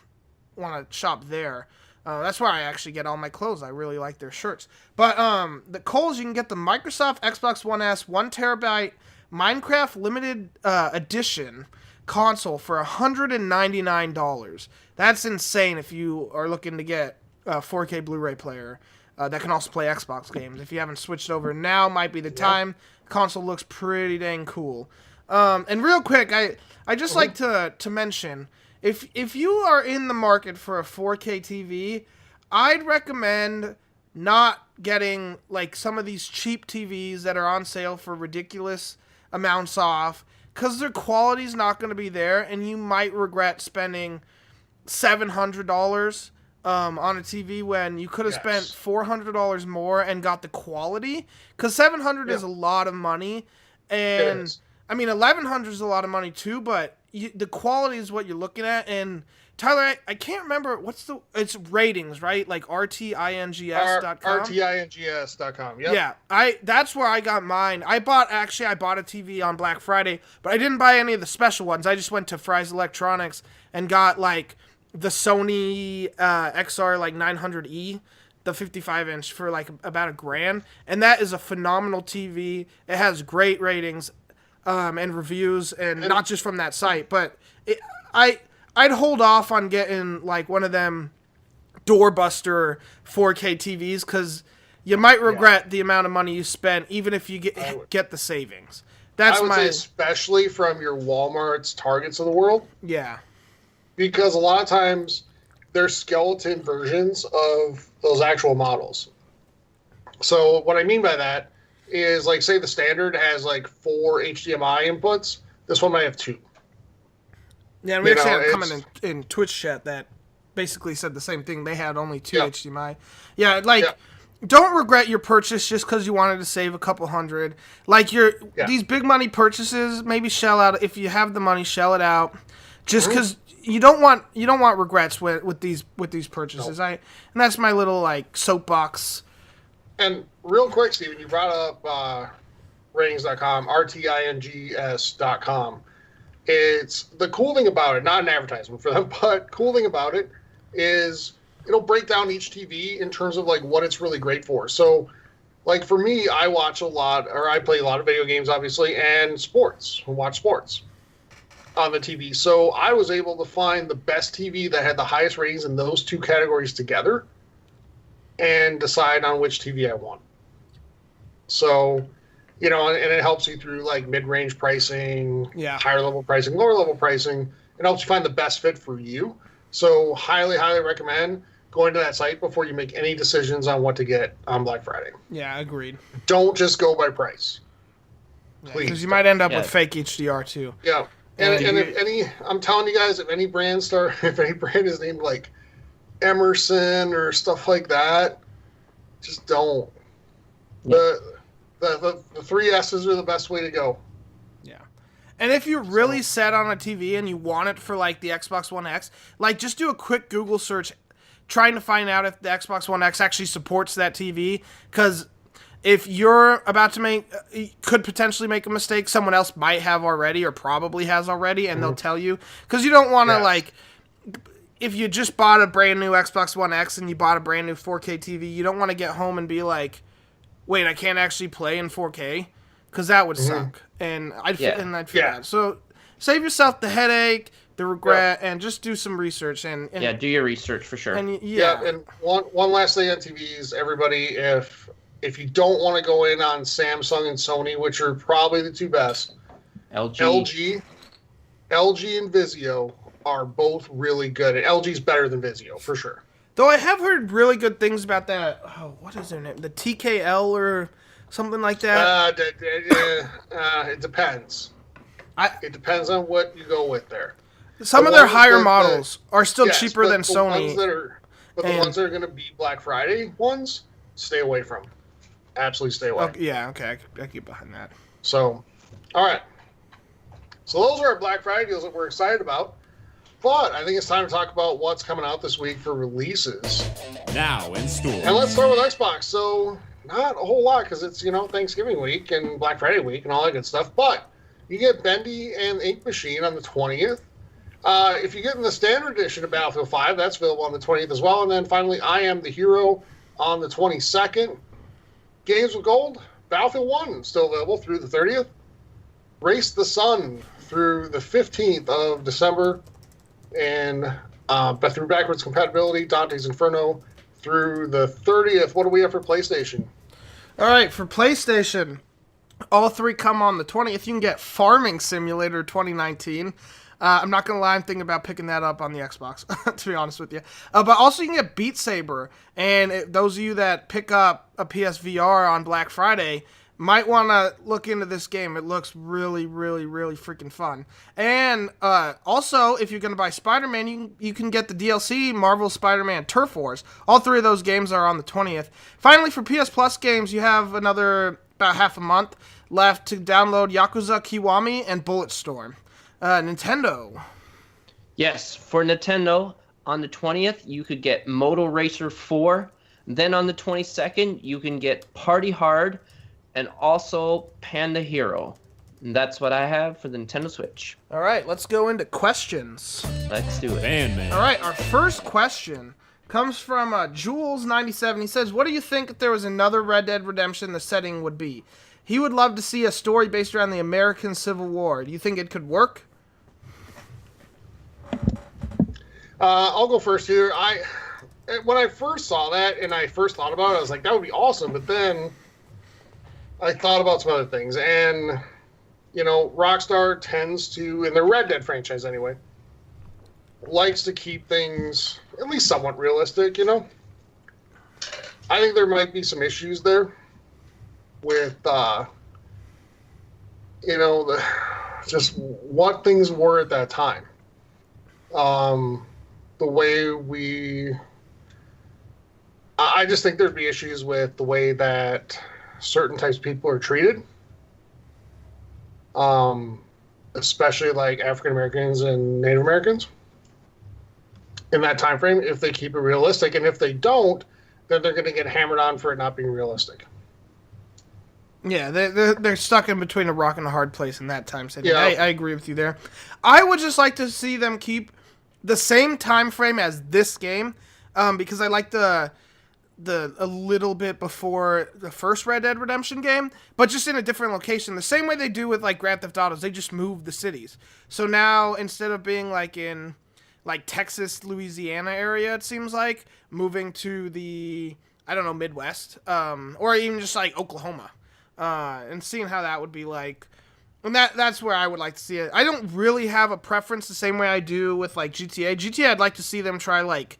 shop there. That's where I actually get all my clothes. I really like their shirts. But the Kohl's, you can get the Microsoft Xbox One S 1TB Minecraft Limited Edition console for $199. That's insane if you are looking to get a 4K Blu-ray player that can also play Xbox games. If you haven't switched over, now might be the time. The console looks pretty dang cool. And real quick, I just like to mention, if you are in the market for a 4K TV, I'd recommend not getting like some of these cheap TVs that are on sale for ridiculous amounts off, because their quality's not going to be there, and you might regret spending $700 on a TV when you could have spent $400 more and got the quality, because $700 is a lot of money, and I mean $1,100 is a lot of money too, but the quality is what you're looking at. And Tyler, I can't remember it's ratings, right? Like rtings.com. rtings.com. Yep. Yeah, that's where I got mine. I bought a TV on Black Friday, but I didn't buy any of the special ones. I just went to Fry's Electronics and got like the Sony XR like 900E, the 55-inch for like about $1,000, and that is a phenomenal TV. It has great ratings and reviews, and not just from that site, but I'd hold off on getting like one of them doorbuster 4K TVs, because you might regret the amount of money you spent, even if you get the savings. I would say especially from your Walmarts, Targets of the world. Yeah. Because a lot of times they're skeleton versions of those actual models. So what I mean by that is, like, say the standard has like 4 HDMI inputs. This one might have 2. Yeah, and we You actually know, had a comment in Twitch chat that basically said the same thing. They had only 2 HDMI. Yeah, like, don't regret your purchase just because you wanted to save a couple hundred. Like, these big money purchases, maybe shell out. If you have the money, shell it out. Just because you don't want regrets with these purchases. And that's my little, like, soapbox. And real quick, Steven, you brought up ratings.com, rtings.com. It's the cool thing about it, not an advertisement for them, but cool thing about it is it'll break down each TV in terms of like what it's really great for. So like for me, I play a lot of video games, obviously, and watch sports on the TV. So I was able to find the best TV that had the highest ratings in those 2 categories together and decide on which TV I want. So, you know, and it helps you through like mid-range pricing, higher level pricing, lower level pricing. It helps you find the best fit for you. So highly, highly recommend going to that site before you make any decisions on what to get on Black Friday. Yeah, agreed. Don't just go by price. Please. Because you might end up with fake HDR too. Yeah. And I'm telling you guys, if any brand is named like Emerson or stuff like that, just don't. The 3 S's are the best way to go. Yeah. And if you're really set on a TV and you want it for like the Xbox One X, like just do a quick Google search trying to find out if the Xbox One X actually supports that TV, because if you're about to could potentially make a mistake, someone else might have already or probably has already, and they'll tell you. Because you don't want to, like, if you just bought a brand new Xbox One X and you bought a brand new 4K TV, you don't want to get home and be like, wait, I can't actually play in 4K? Because that would suck. And I'd feel bad. So save yourself the headache, the regret, and just do some research. And do your research for sure. And and one last thing on TVs, everybody, if you don't want to go in on Samsung and Sony, which are probably the 2 best, LG and Vizio are both really good. And LG's better than Vizio, for sure. Though I have heard really good things about that. Oh, what is their name? The TKL or something like that? It depends. It depends on what you go with there. Some of their higher models are still cheaper than Sony. The ones that are going to be Black Friday ones, stay away from. Absolutely stay away. Okay, I keep behind that. So, all right. So those are our Black Friday deals that we're excited about. But I think it's time to talk about what's coming out this week for releases. Now in store. And let's start with Xbox. So not a whole lot because it's, Thanksgiving week and Black Friday week and all that good stuff. But you get Bendy and Ink Machine on the 20th. If you get in the standard edition of Battlefield 5, that's available on the 20th as well. And then finally, I Am the Hero on the 22nd. Games with Gold, Battlefield 1 still available through the 30th. Race the Sun through the 15th of December. And through backwards compatibility, Dante's Inferno through the 30th. What do we have for PlayStation? All right, for PlayStation, all 3 come on the 20th. You can get Farming Simulator 2019. I'm not going to lie, I'm thinking about picking that up on the Xbox, to be honest with you. But also you can get Beat Saber. And those of you that pick up a PSVR on Black Friday might want to look into this game. It looks really, really, really freaking fun. And also, if you're going to buy Spider-Man, you can get the DLC, Marvel Spider-Man Turf Wars. All 3 of those games are on the 20th. Finally, for PS Plus games, you have about half a month left to download Yakuza Kiwami and Bulletstorm. Nintendo. Yes, for Nintendo, on the 20th, you could get Moto Racer 4. Then on the 22nd, you can get Party Hard and also Panda Hero. And that's what I have for the Nintendo Switch. All right, let's go into questions. Let's do it. Man. All right, our first question comes from Jules97. He says, what do you think if there was another Red Dead Redemption the setting would be? He would love to see a story based around the American Civil War. Do you think it could work? I'll go first here. When I first saw that and I first thought about it, I was like, that would be awesome. But then I thought about some other things. And, Rockstar tends to, in the Red Dead franchise anyway, likes to keep things at least somewhat realistic, I think there might be some issues there with, just what things were at that time. The way I just think there'd be issues with the way that certain types of people are treated. Especially like African Americans and Native Americans in that time frame, if they keep it realistic, and if they don't, then they're going to get hammered on for it not being realistic. Yeah, they're stuck in between a rock and a hard place in that time setting. Yeah. I agree with you there. I would just like to see them keep the same time frame as this game, because I like the a little bit before the first Red Dead Redemption game, but just in a different location. The same way they do with like Grand Theft Autos, they just move the cities. So now instead of being like in like Texas, Louisiana area, it seems like moving to the Midwest, or even just like Oklahoma, and seeing how that would be like. And that's where I would like to see it. I don't really have a preference the same way I do with like GTA. GTA, I'd like to see them try like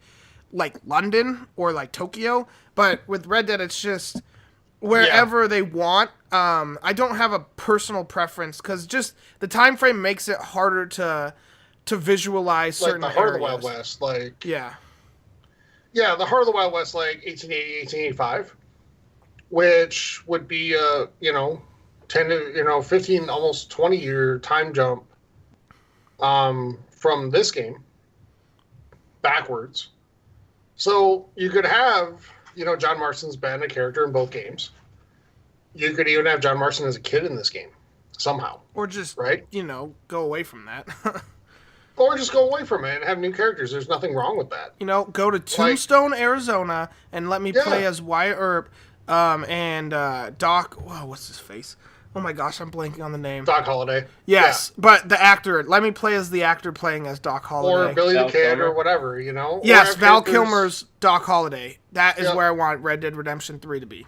London or like Tokyo, but with Red Dead, it's just wherever they want. I don't have a personal preference because just the time frame makes it harder to visualize certain like the Heart areas. of the Wild West, like yeah, the Heart of the Wild West, like 1880, 1885, which would be 10 to 15, almost 20-year time jump from this game backwards. So you could have, John Marston's been a character in both games. You could even have John Marston as a kid in this game, somehow. or just right, go away from that. or just go away from it and have new characters. There's nothing wrong with that. Go to Tombstone, Arizona, and let me play as Wyatt Earp, and Doc. Whoa, what's his face? Oh my gosh, I'm blanking on the name. Doc Holliday. Yes, but the actor. Let me play as the actor playing as Doc Holliday. Or Billy the Val Kid Kilmer. or whatever, Yes, Or Val characters- Kilmer's Doc Holliday. That is Yeah. where I want Red Dead Redemption 3 to be.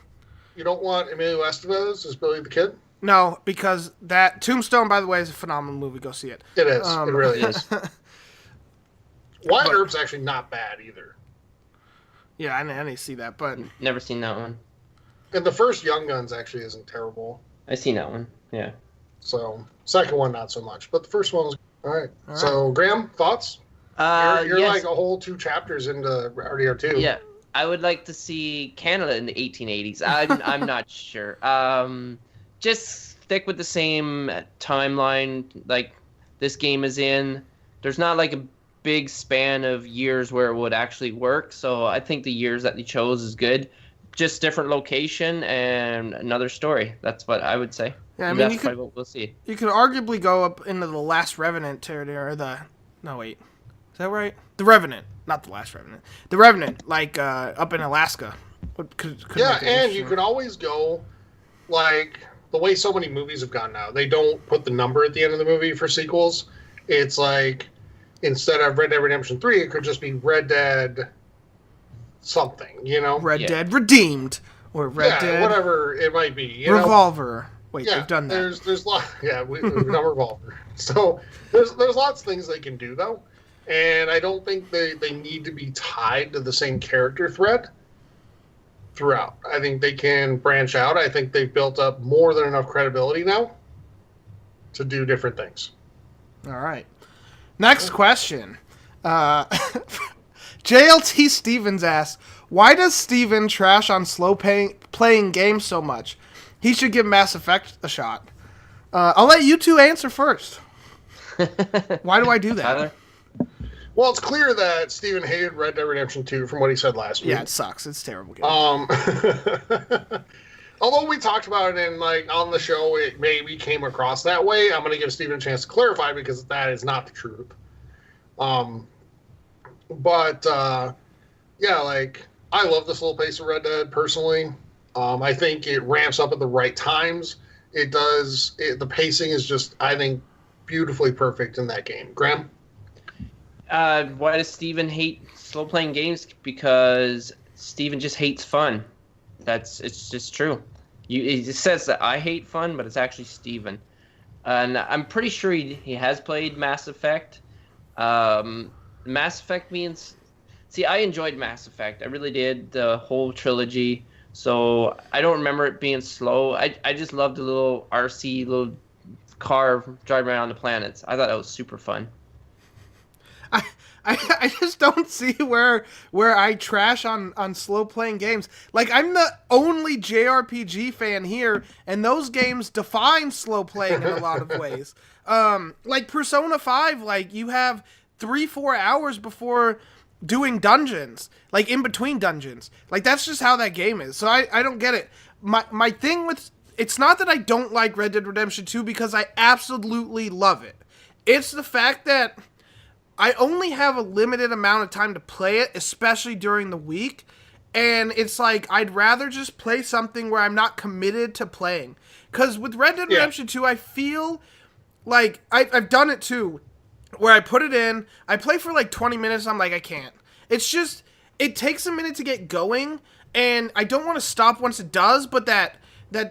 You don't want Emilio Estevez as Billy the Kid? No, because that Tombstone, by the way, is a phenomenal movie. Go see it. It is. It really is. Wyatt But- Earp's actually not bad either. Yeah, I need to see that, but Never seen that one. And the first Young Guns actually isn't terrible. I seen that one. Yeah. So, second one, not so much. But the first one was... All right. So, Graham, thoughts? You're Yes. like a whole 2 chapters into RDR2. Yeah, I would like to see Canada in the 1880s. I'm not sure. Just stick with the same timeline like this game is in. There's not like a big span of years where it would actually work, so I think the years that they chose is good. Just different location and another story. That's what I would say. yeah, I mean, That's you probably could what we'll see. arguably go up into the Last Revenant territory, or no wait, is that right? The Revenant, not the Last Revenant. The Revenant, like up in Alaska. Could Yeah, make it and you interesting. could always go, like, the way so many movies have gone now. They don't put the number at the end of the movie for sequels. It's like, instead of Red Dead Redemption 3, it could just be Red Dead something, Red Yeah. Dead Redeemed or Red Dead whatever it might be. You know? Revolver. Wait, Yeah, they've done that. There's lot. Yeah, we've done Revolver. So there's lots of things they can do though, and I don't think they need to be tied to the same character thread throughout. I think they can branch out. I think they've built up more than enough credibility now to do different things. All right. Next question. JLT Stevens asks, why does Steven trash on playing games so much? He should give Mass Effect a shot. I'll let you two answer first. Why do I do that? Tyler? Well, it's clear that Steven hated Red Dead Redemption 2 from what he said last week. Yeah, it sucks. It's a terrible game. Although we talked about it and on the show, it maybe came across that way. I'm going to give Steven a chance to clarify because that is not the truth. I love this little pace of Red Dead personally. I think it ramps up at the right times. It does. The pacing is just, I think, beautifully perfect in that game. Graham? Why does Steven hate slow playing games? Because Steven just hates fun. It's just true. It says that I hate fun, but it's actually Steven. And I'm pretty sure he has played Mass Effect. Mass Effect means... See, I enjoyed Mass Effect. I really did, the whole trilogy. So I don't remember it being slow. I just loved the little RC, little car driving around the planets. I thought that was super fun. I just don't see where I trash on slow playing games. Like, I'm the only JRPG fan here, and those games define slow playing in a lot of ways. Like Persona 5, like you have 3-4 hours before doing dungeons, like in between dungeons. Like that's just how that game is. So I don't get it. My thing with it's not that I don't like Red Dead Redemption 2 because I absolutely love it. It's the fact that I only have a limited amount of time to play it, especially during the week. And it's like, I'd rather just play something where I'm not committed to playing. Because with Red Dead Redemption 2, I feel like, I've done it too, where I put it in, I play for like 20 minutes, I'm like, I can't. It's just, it takes a minute to get going, and I don't want to stop once it does, but that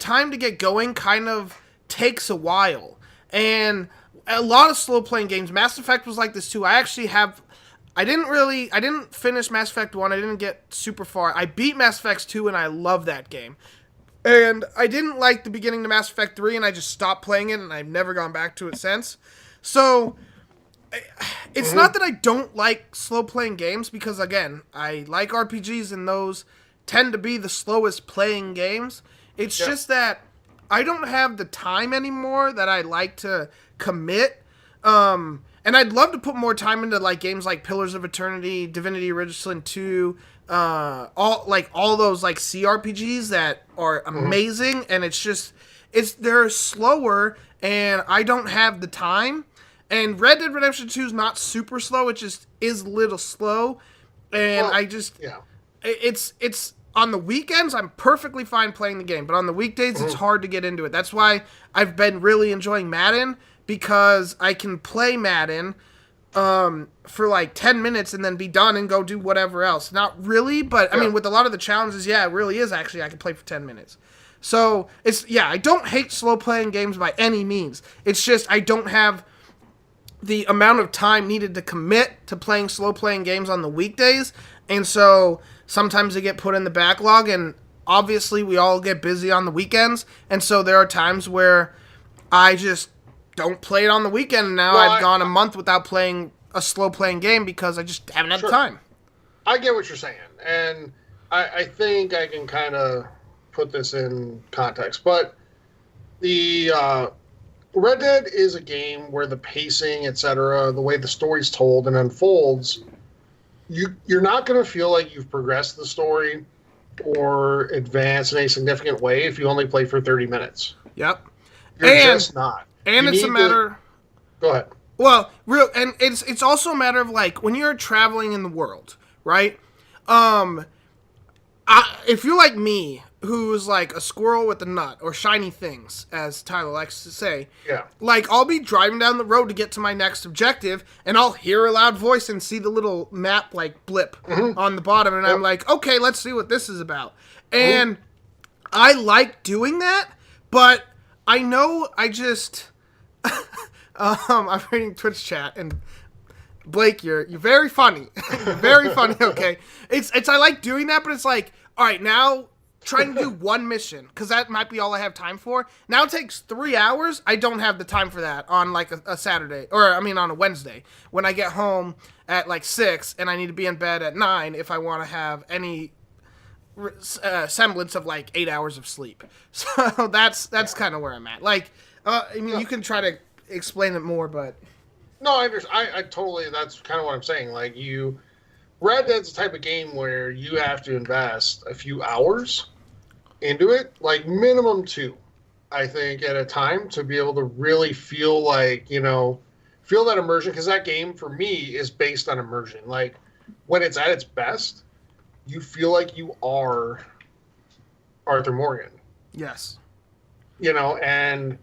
time to get going kind of takes a while. And a lot of slow playing games, Mass Effect was like this too. I didn't finish Mass Effect 1, I didn't get super far. I beat Mass Effect 2 and I love that game. And I didn't like the beginning to Mass Effect 3 and I just stopped playing it and I've never gone back to it since. So, it's not that I don't like slow playing games because again, I like RPGs and those tend to be the slowest playing games. It's just that I don't have the time anymore that I like to commit. And I'd love to put more time into like games like Pillars of Eternity, Divinity Original 2, all those like CRPGs that are amazing, and they're slower and I don't have the time. And Red Dead Redemption 2 is not super slow, it just is a little slow. And it's on the weekends, I'm perfectly fine playing the game, but on the weekdays, it's hard to get into it. That's why I've been really enjoying Madden, because I can play Madden for like 10 minutes and then be done and go do whatever else. Not really, but I mean, with a lot of the challenges, it really is actually, I can play for 10 minutes. So, I don't hate slow playing games by any means. It's just, I don't have the amount of time needed to commit to playing slow playing games on the weekdays, and so sometimes they get put in the backlog, and obviously we all get busy on the weekends, and so there are times where I just don't play it on the weekend, and now I've gone a month without playing a slow playing game because I just haven't had time. I get what you're saying, and I think I can kind of put this in context, but the Red Dead is a game where the pacing, etc., the way the story's told and unfolds, you're not going to feel like you've progressed the story or advanced in a significant way if you only play for 30 minutes. Yep. You're just not. And it's a matter... Go ahead. Well, and it's also a matter of, like, when you're traveling in the world, right? If you're like me, who's like a squirrel with a nut, or shiny things, as Tyler likes to say. Yeah. Like, I'll be driving down the road to get to my next objective, and I'll hear a loud voice and see the little map, like, blip on the bottom, and I'm like, okay, let's see what this is about. And I like doing that, but I know I just... I'm reading Twitch chat, and Blake, you're very funny. You're very funny, okay? It's I like doing that, but it's like, all right, now trying to do one mission, because that might be all I have time for. Now it takes 3 hours. I don't have the time for that on like a Saturday, or I mean on a Wednesday, when I get home at like 6 and I need to be in bed at 9 if I want to have any semblance of like 8 hours of sleep. So that's kind of where I'm at. Like, I mean, you can try to explain it more, but... No, I understand. I totally, that's kind of what I'm saying. Like, Red Dead's the type of game where you have to invest a few hours into it, like minimum 2, I think, at a time, to be able to really feel like, feel that immersion, because that game, for me, is based on immersion. Like, when it's at its best, you feel like you are Arthur Morgan. Yes. And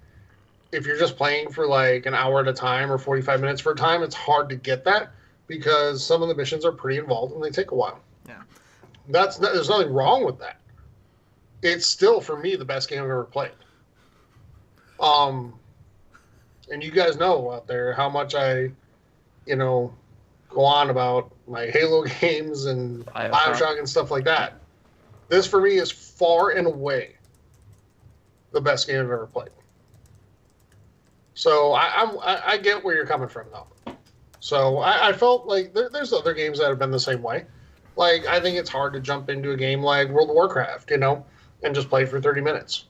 if you're just playing for like an hour at a time or 45 minutes for a time, it's hard to get that, because some of the missions are pretty involved and they take a while. Yeah. There's nothing wrong with that. It's still, for me, the best game I've ever played. And you guys know out there how much I, go on about my Halo games and Bioshock and stuff like that. This, for me, is far and away the best game I've ever played. So I get where you're coming from though. So I felt like there's other games that have been the same way. Like I think it's hard to jump into a game like World of Warcraft, you know, and just play for 30 minutes.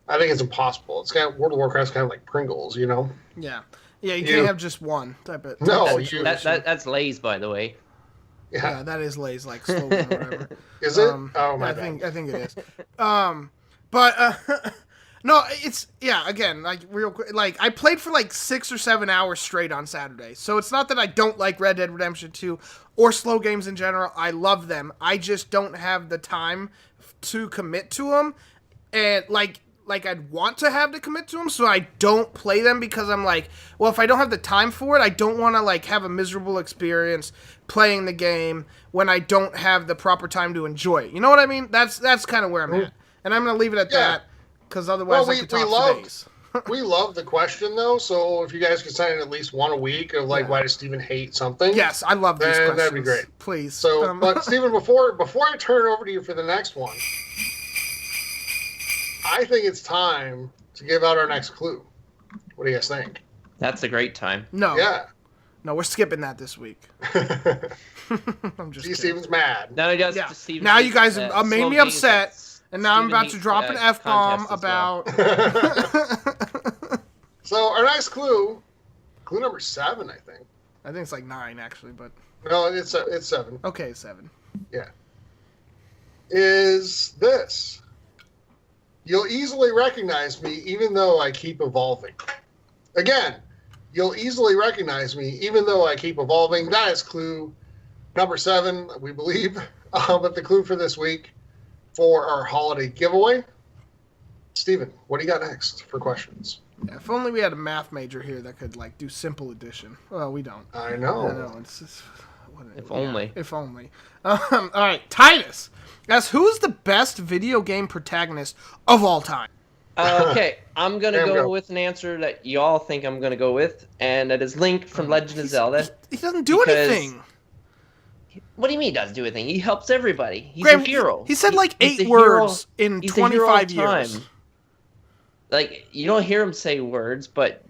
I think it's impossible. It's World of Warcraft's kind of like Pringles, you know. Yeah, you can't have just one type of. That's Lay's, by the way. Yeah, that is Lay's like slogan or whatever. Is it? Oh my I think it is. But no, it's again, like real quick, like I played for like 6 or 7 hours straight on Saturday. So it's not that I don't like Red Dead Redemption 2 or slow games in general. I love them. I just don't have the time to commit to them, and like I'd want to have to commit to them, so I don't play them because I'm like, well, if I don't have the time for it, I don't want to like have a miserable experience playing the game when I don't have the proper time to enjoy it. You know what I mean? That's kind of where I'm at, and I'm gonna leave it at that because otherwise I could talk for days. We love the question though, so if you guys could send in at least one a week of like why does Steven hate something? Yes, I love these questions. That'd be great. Please. So, but Steven, before I turn it over to you for the next one, I think it's time to give out our next clue. What do you guys think? That's a great time. No. Yeah. No, we're skipping that this week. I'm just kidding. Steven's mad. No, he does. Now you guys have made me upset, and now I'm about to drop an F-bomb about... So our next clue number 7, I think. I think it's like 9, actually, but... No, it's 7. Okay, 7. Yeah. Is this... You'll easily recognize me even though I keep evolving. Again, you'll easily recognize me even though I keep evolving. That is clue number 7, we believe. But the clue for this week for our holiday giveaway. Steven, what do you got next for questions? Yeah, if only we had a math major here that could like do simple addition. Well, we don't. I know. It's just, if only. If only. All right, Titus. Guys, who's the best video game protagonist of all time? Okay, I'm going to go with an answer that y'all think I'm going to go with, and that is Link from Legend of Zelda. He doesn't do anything. What do you mean he doesn't do anything? He helps everybody. He's a hero. He said like 8 words in 25 years. Like, you don't hear him say words, but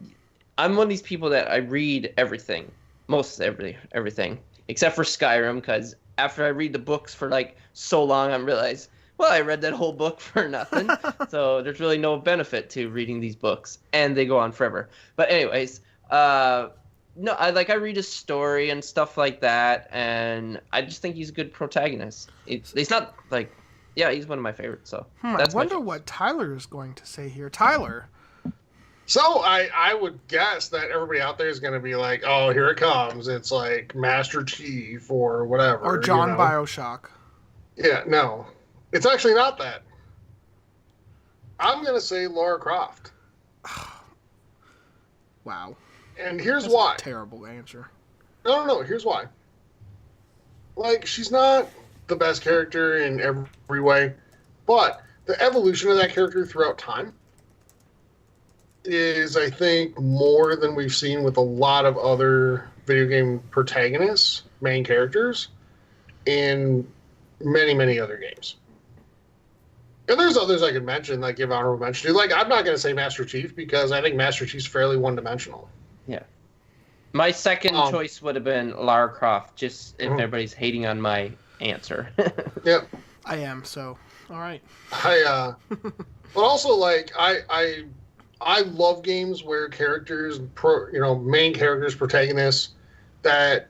I'm one of these people that I read everything. Most everything. Except for Skyrim, because after I read the books for like so long, I realize, well, I read that whole book for nothing. So there's really no benefit to reading these books, and they go on forever. But anyways, no, I read his story and stuff like that, and I just think he's a good protagonist. He's not like, he's one of my favorites. So I wonder what Tyler is going to say here. Tyler. So I would guess that everybody out there is going to be like, oh, here it comes. It's like Master Chief or whatever. Or John Bioshock. Yeah, no. It's actually not that. I'm going to say Lara Croft. Wow. And here's why. That's a terrible answer. No. Here's why. Like, she's not the best character in every way, but the evolution of that character throughout time is, I think, more than we've seen with a lot of other video game protagonists, main characters, in many, many other games. And there's others I could mention, like give honorable mention to. Like, I'm not going to say Master Chief because I think Master Chief's fairly one-dimensional. Yeah. My second choice would have been Lara Croft, just if everybody's hating on my answer. Yep. I am, so, all right. But also, like, I love games where characters, main characters, protagonists that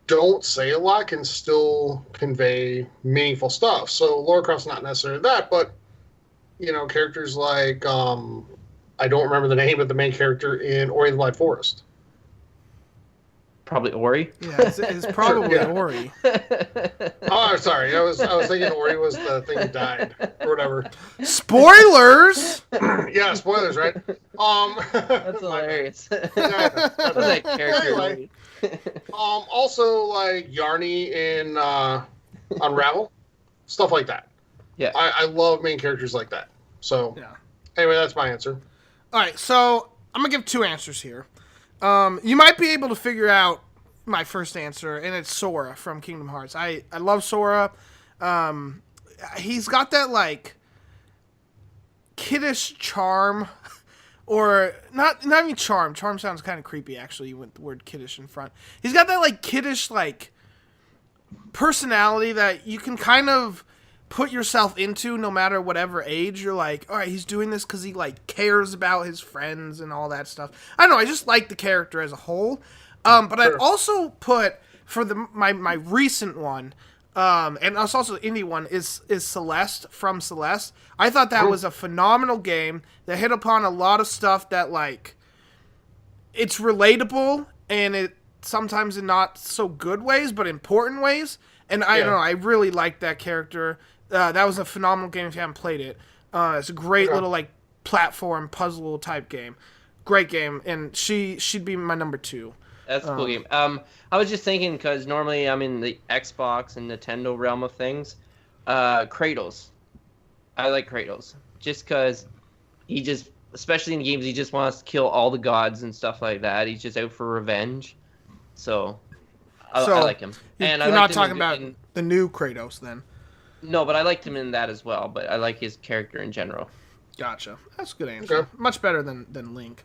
don't say a lot can still convey meaningful stuff. So Lara Croft's not necessarily that, but characters like I don't remember the name of the main character in Ori and the Blind Forest. Probably Ori. Yeah, it's probably Ori. Oh, I'm sorry. I was thinking Ori was the thing that died or whatever. Spoilers. Yeah, spoilers, right? That's hilarious. That character. Anyway, also like Yarny in Unravel, stuff like that. Yeah, I love main characters like that. So anyway, that's my answer. All right, so I'm gonna give 2 answers here. You might be able to figure out my first answer, and it's Sora from Kingdom Hearts. I love Sora. He's got that like kiddish charm or not even charm. Charm sounds kind of creepy, actually, with the word kiddish in front. He's got that, like, kiddish, like, personality that you can kind of put yourself into no matter whatever age. You're like, all right, he's doing this because he, like, cares about his friends and all that stuff. I don't know, I just like the character as a whole. But I'd also put, for my recent one, and it's also the indie one, is Celeste, from Celeste. I thought that was a phenomenal game that hit upon a lot of stuff that, like, it's relatable, and it sometimes in not so good ways, but important ways. And I don't know, I really liked that character. That was a phenomenal game if you haven't played it. It's a great little, like, platform puzzle type game. Great game, and she'd be my number 2. That's a cool game. I was just thinking, because normally I'm in the Xbox and Nintendo realm of things. Kratos. I like Kratos. Just because he just, especially in games, he just wants to kill all the gods and stuff like that. He's just out for revenge. So, I like him. And you're not talking about the new Kratos, then? No, but I liked him in that as well. But I like his character in general. Gotcha. That's a good answer. Okay. Much better than Link.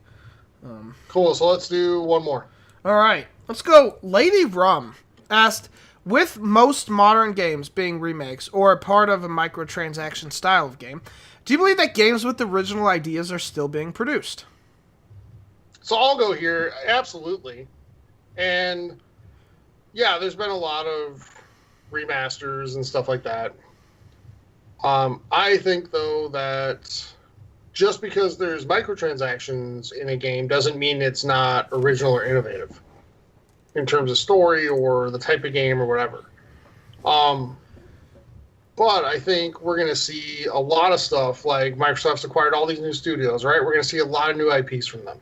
Cool, so let's do one more. All right, let's go. Lady Rum asked, with most modern games being remakes or a part of a microtransaction style of game, do you believe that games with original ideas are still being produced? So I'll go here. Absolutely. And yeah, there's been a lot of remasters and stuff like that. I think, though, that just because there's microtransactions in a game doesn't mean it's not original or innovative in terms of story or the type of game or whatever. But I think we're going to see a lot of stuff, like Microsoft's acquired all these new studios, right? We're going to see a lot of new IPs from them.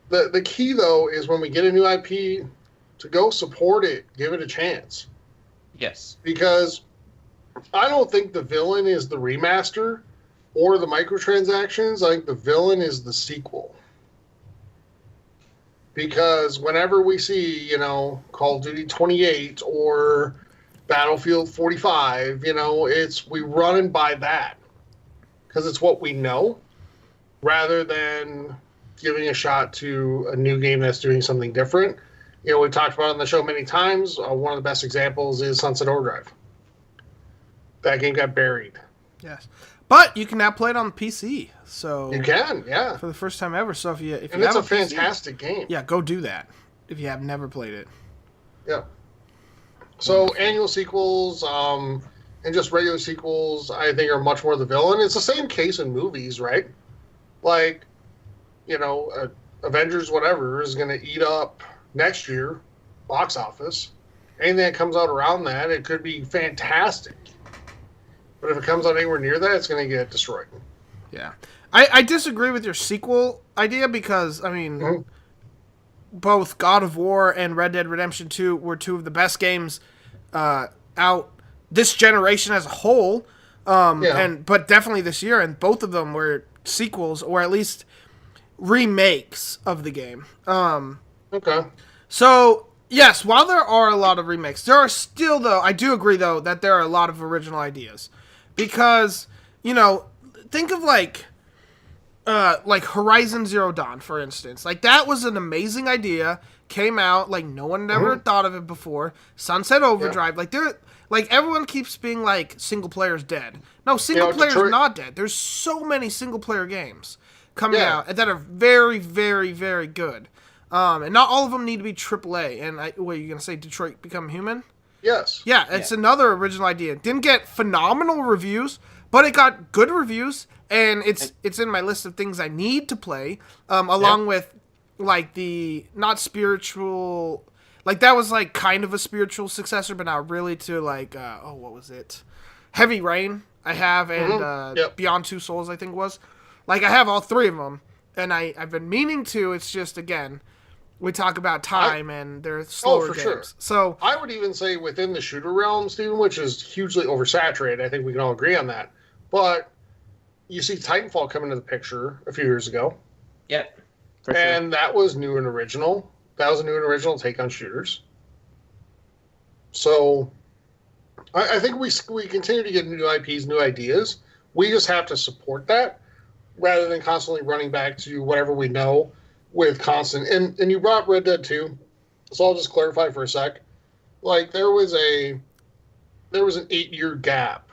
The key, though, is when we get a new IP, to go support it, give it a chance. Yes. Because I don't think the villain is the remaster or the microtransactions. I think the villain is the sequel. Because whenever we see, Call of Duty 28 or Battlefield 45, we run and buy that. Because it's what we know, rather than giving a shot to a new game that's doing something different. We've talked about it on the show many times. One of the best examples is Sunset Overdrive. That game got buried. Yes. But you can now play it on PC. So you can, yeah. For the first time ever. So if you and it's a fantastic game. Yeah, go do that if you have never played it. Yeah. So annual sequels and just regular sequels, I think, are much more the villain. It's the same case in movies, right? Like, Avengers whatever is going to eat up next year box office. Anything that comes out around that, it could be fantastic. But if it comes out anywhere near that, it's going to get destroyed. Yeah. I disagree with your sequel idea because, both God of War and Red Dead Redemption 2 were two of the best games out this generation as a whole. But definitely this year, and both of them were sequels or at least remakes of the game. Okay. So, yes, while there are a lot of remakes, there are still, though, I do agree, though, that there are a lot of original ideas. Because, think of, like Horizon Zero Dawn, for instance. Like, that was an amazing idea, came out, like, no one had ever thought of it before. Sunset Overdrive, everyone keeps being like, single player's dead. No, single player's not dead. There's so many single-player games coming out that are very, very, very good. And not all of them need to be AAA. And what are you going to say, Detroit Become Human? Yes. Yeah, it's another original idea. It didn't get phenomenal reviews, but it got good reviews, and it's in my list of things I need to play, along with, like, the not spiritual... Like, that was, like, kind of a spiritual successor, but not really, to, like, what was it? Heavy Rain, I have, and Beyond Two Souls, I think was. Like, I have all three of them, and I've been meaning to. It's just, again, we talk about time, and they're slower games. Sure. So I would even say within the shooter realm, Steven, which is hugely oversaturated, I think we can all agree on that. But you see Titanfall come into the picture a few years ago. Yeah, and that was new and original. That was a new and original take on shooters. So I think we continue to get new IPs, new ideas. We just have to support that. rather than constantly running back to whatever we know with constant. And you brought Red Dead 2, so I'll just clarify for a sec. Like, there was an 8-year gap,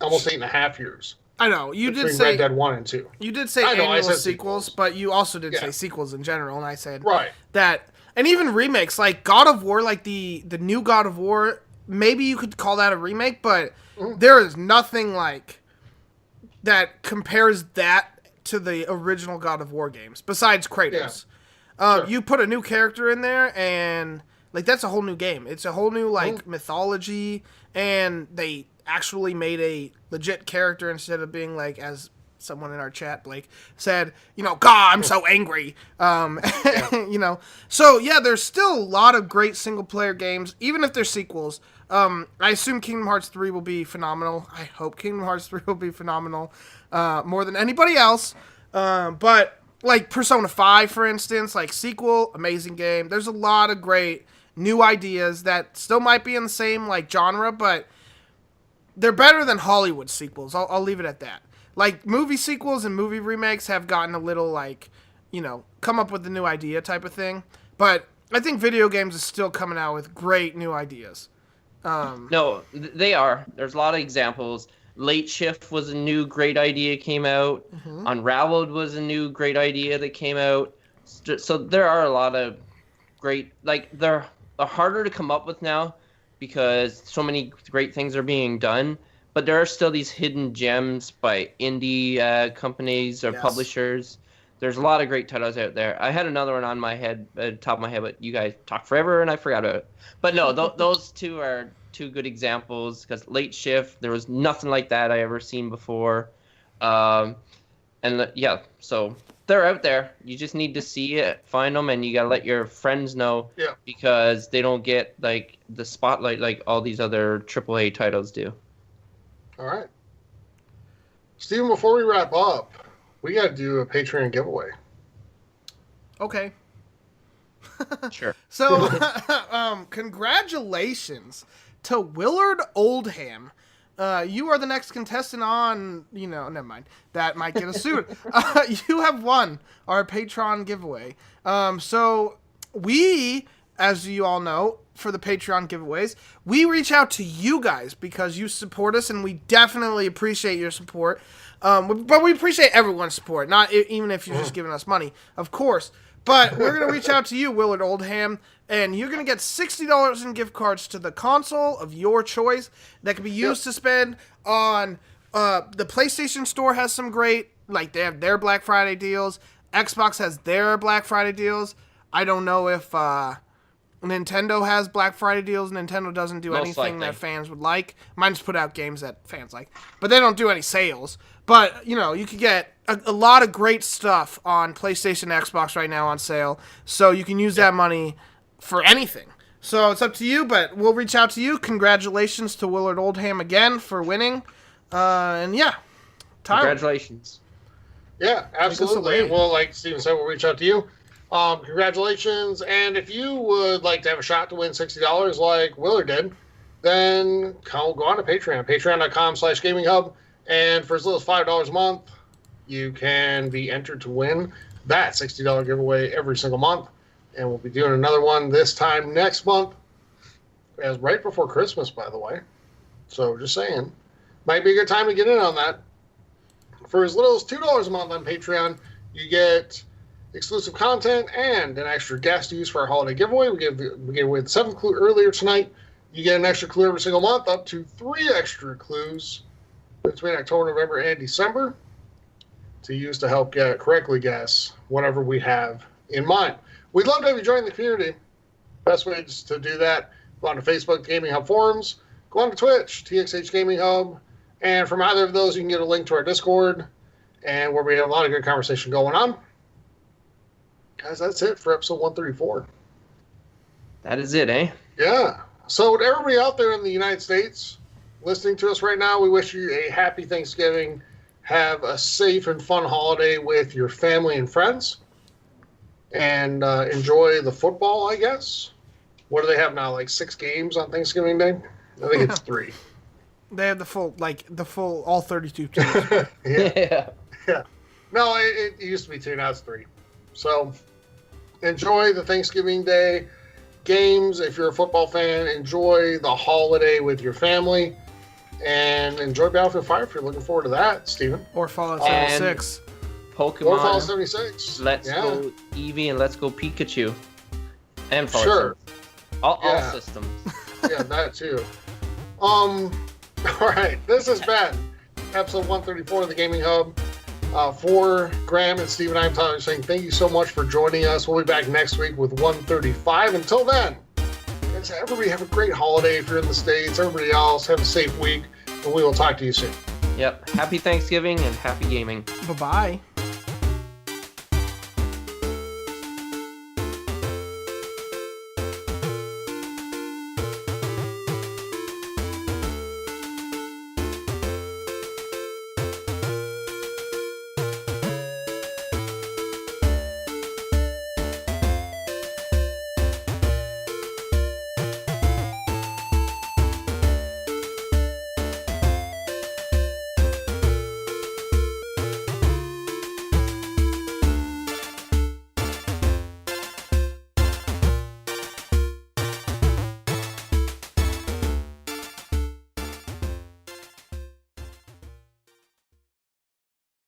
almost 8.5 years. I know you did between say Red Dead 1 and 2. You did say I said sequels, but you also did say sequels in general, and I said right. that, and even remakes like God of War, like the new God of War. Maybe you could call that a remake, but there is nothing like that compares that to the original God of War games. Besides Kratos, Sure. You put a new character in there, and like that's a whole new game. It's a whole new like mythology, and they actually made a legit character instead of being like, as someone in our chat, Blake, said, God, I'm so angry. So yeah, there's still a lot of great single player games, even if they're sequels. I assume Kingdom Hearts 3 will be phenomenal. I hope Kingdom Hearts 3 will be phenomenal, more than anybody else. But like Persona 5, for instance, like sequel, amazing game. There's a lot of great new ideas that still might be in the same like genre, but they're better than Hollywood sequels. I'll leave it at that. Like, movie sequels and movie remakes have gotten a little, like, come up with a new idea type of thing. But I think video games is still coming out with great new ideas. No, they are. There's a lot of examples. Late Shift was a new great idea came out. Unraveled was a new great idea that came out. So there are a lot of great, like, they're harder to come up with now, because so many great things are being done, but there are still these hidden gems by indie companies or publishers. There's a lot of great titles out there. I had another one on my head, top of my head, but you guys talk forever and I forgot about it. But no, those two are two good examples, because Late Shift, there was nothing like that I ever seen before. So they're out there. You just need to see it, find them, and you gotta let your friends know, because they don't get like the spotlight like all these other AAA titles do. All right, Steven, before we wrap up, we got to do a Patreon giveaway. Okay. Sure. So, congratulations to Willard Oldham. You are the next contestant on, never mind. That might get us sued. You have won our Patreon giveaway. So we, as you all know, for the Patreon giveaways, we reach out to you guys because you support us, and we definitely appreciate your support. But we appreciate everyone's support, not even if you're just giving us money, of course. But we're going to reach out to you, Willard Oldham, and you're going to get $60 in gift cards to the console of your choice that can be used to spend on the PlayStation Store has some great, like they have their Black Friday deals. Xbox has their Black Friday deals. I don't know if Nintendo has Black Friday deals. Nintendo doesn't do anything that fans would like. Mine just put out games that fans like, but they don't do any sales. But, you could get a lot of great stuff on PlayStation and Xbox right now on sale. So you can use that money for anything. So it's up to you, but we'll reach out to you. Congratulations to Willard Oldham again for winning. Tyler. Congratulations. Yeah, absolutely. Well, like Steven said, we'll reach out to you. Congratulations. And if you would like to have a shot to win $60 like Willard did, then go on to Patreon, patreon.com/gaminghub. And for as little as $5 a month, you can be entered to win that $60 giveaway every single month. And we'll be doing another one this time next month, as right before Christmas, by the way. So just saying, might be a good time to get in on that. For as little as $2 a month on Patreon, you get exclusive content and an extra guest to use for our holiday giveaway. We gave away the 7th clue earlier tonight. You get an extra clue every single month, up to 3 extra clues between October, November, and December to use to help correctly guess whatever we have in mind. We'd love to have you join the community. Best ways to do that: go on to Facebook, Gaming Hub forums, go on to Twitch, TXH Gaming Hub, and from either of those, you can get a link to our Discord, and where we have a lot of good conversation going on. Guys, that's it for episode 134. That is it, eh? Yeah. So to everybody out there in the United States listening to us right now, we wish you a happy Thanksgiving. Have a safe and fun holiday with your family and friends. And enjoy the football, I guess. What do they have now? Like 6 games on Thanksgiving Day? I think it's 3. They have the full all 32 teams. Yeah. No, No, it used to be 2, now it's 3. So enjoy the Thanksgiving Day games. If you're a football fan, enjoy the holiday with your family. And enjoy Battlefield 5 if you're looking forward to that, Steven. Or Fallout And 76. Pokemon. Or Fallout 76. Let's go Eevee and let's go Pikachu. And Fallout Sure. 76. All systems. Yeah, that too. All right. This has been episode 134 of the Gaming Hub. For Graham and Steven, I'm Tyler saying thank you so much for joining us. We'll be back next week with 135. Until then, everybody have a great holiday if you're in the States. Everybody else, have a safe week. And we will talk to you soon. Yep. Happy Thanksgiving and happy gaming. Bye-bye.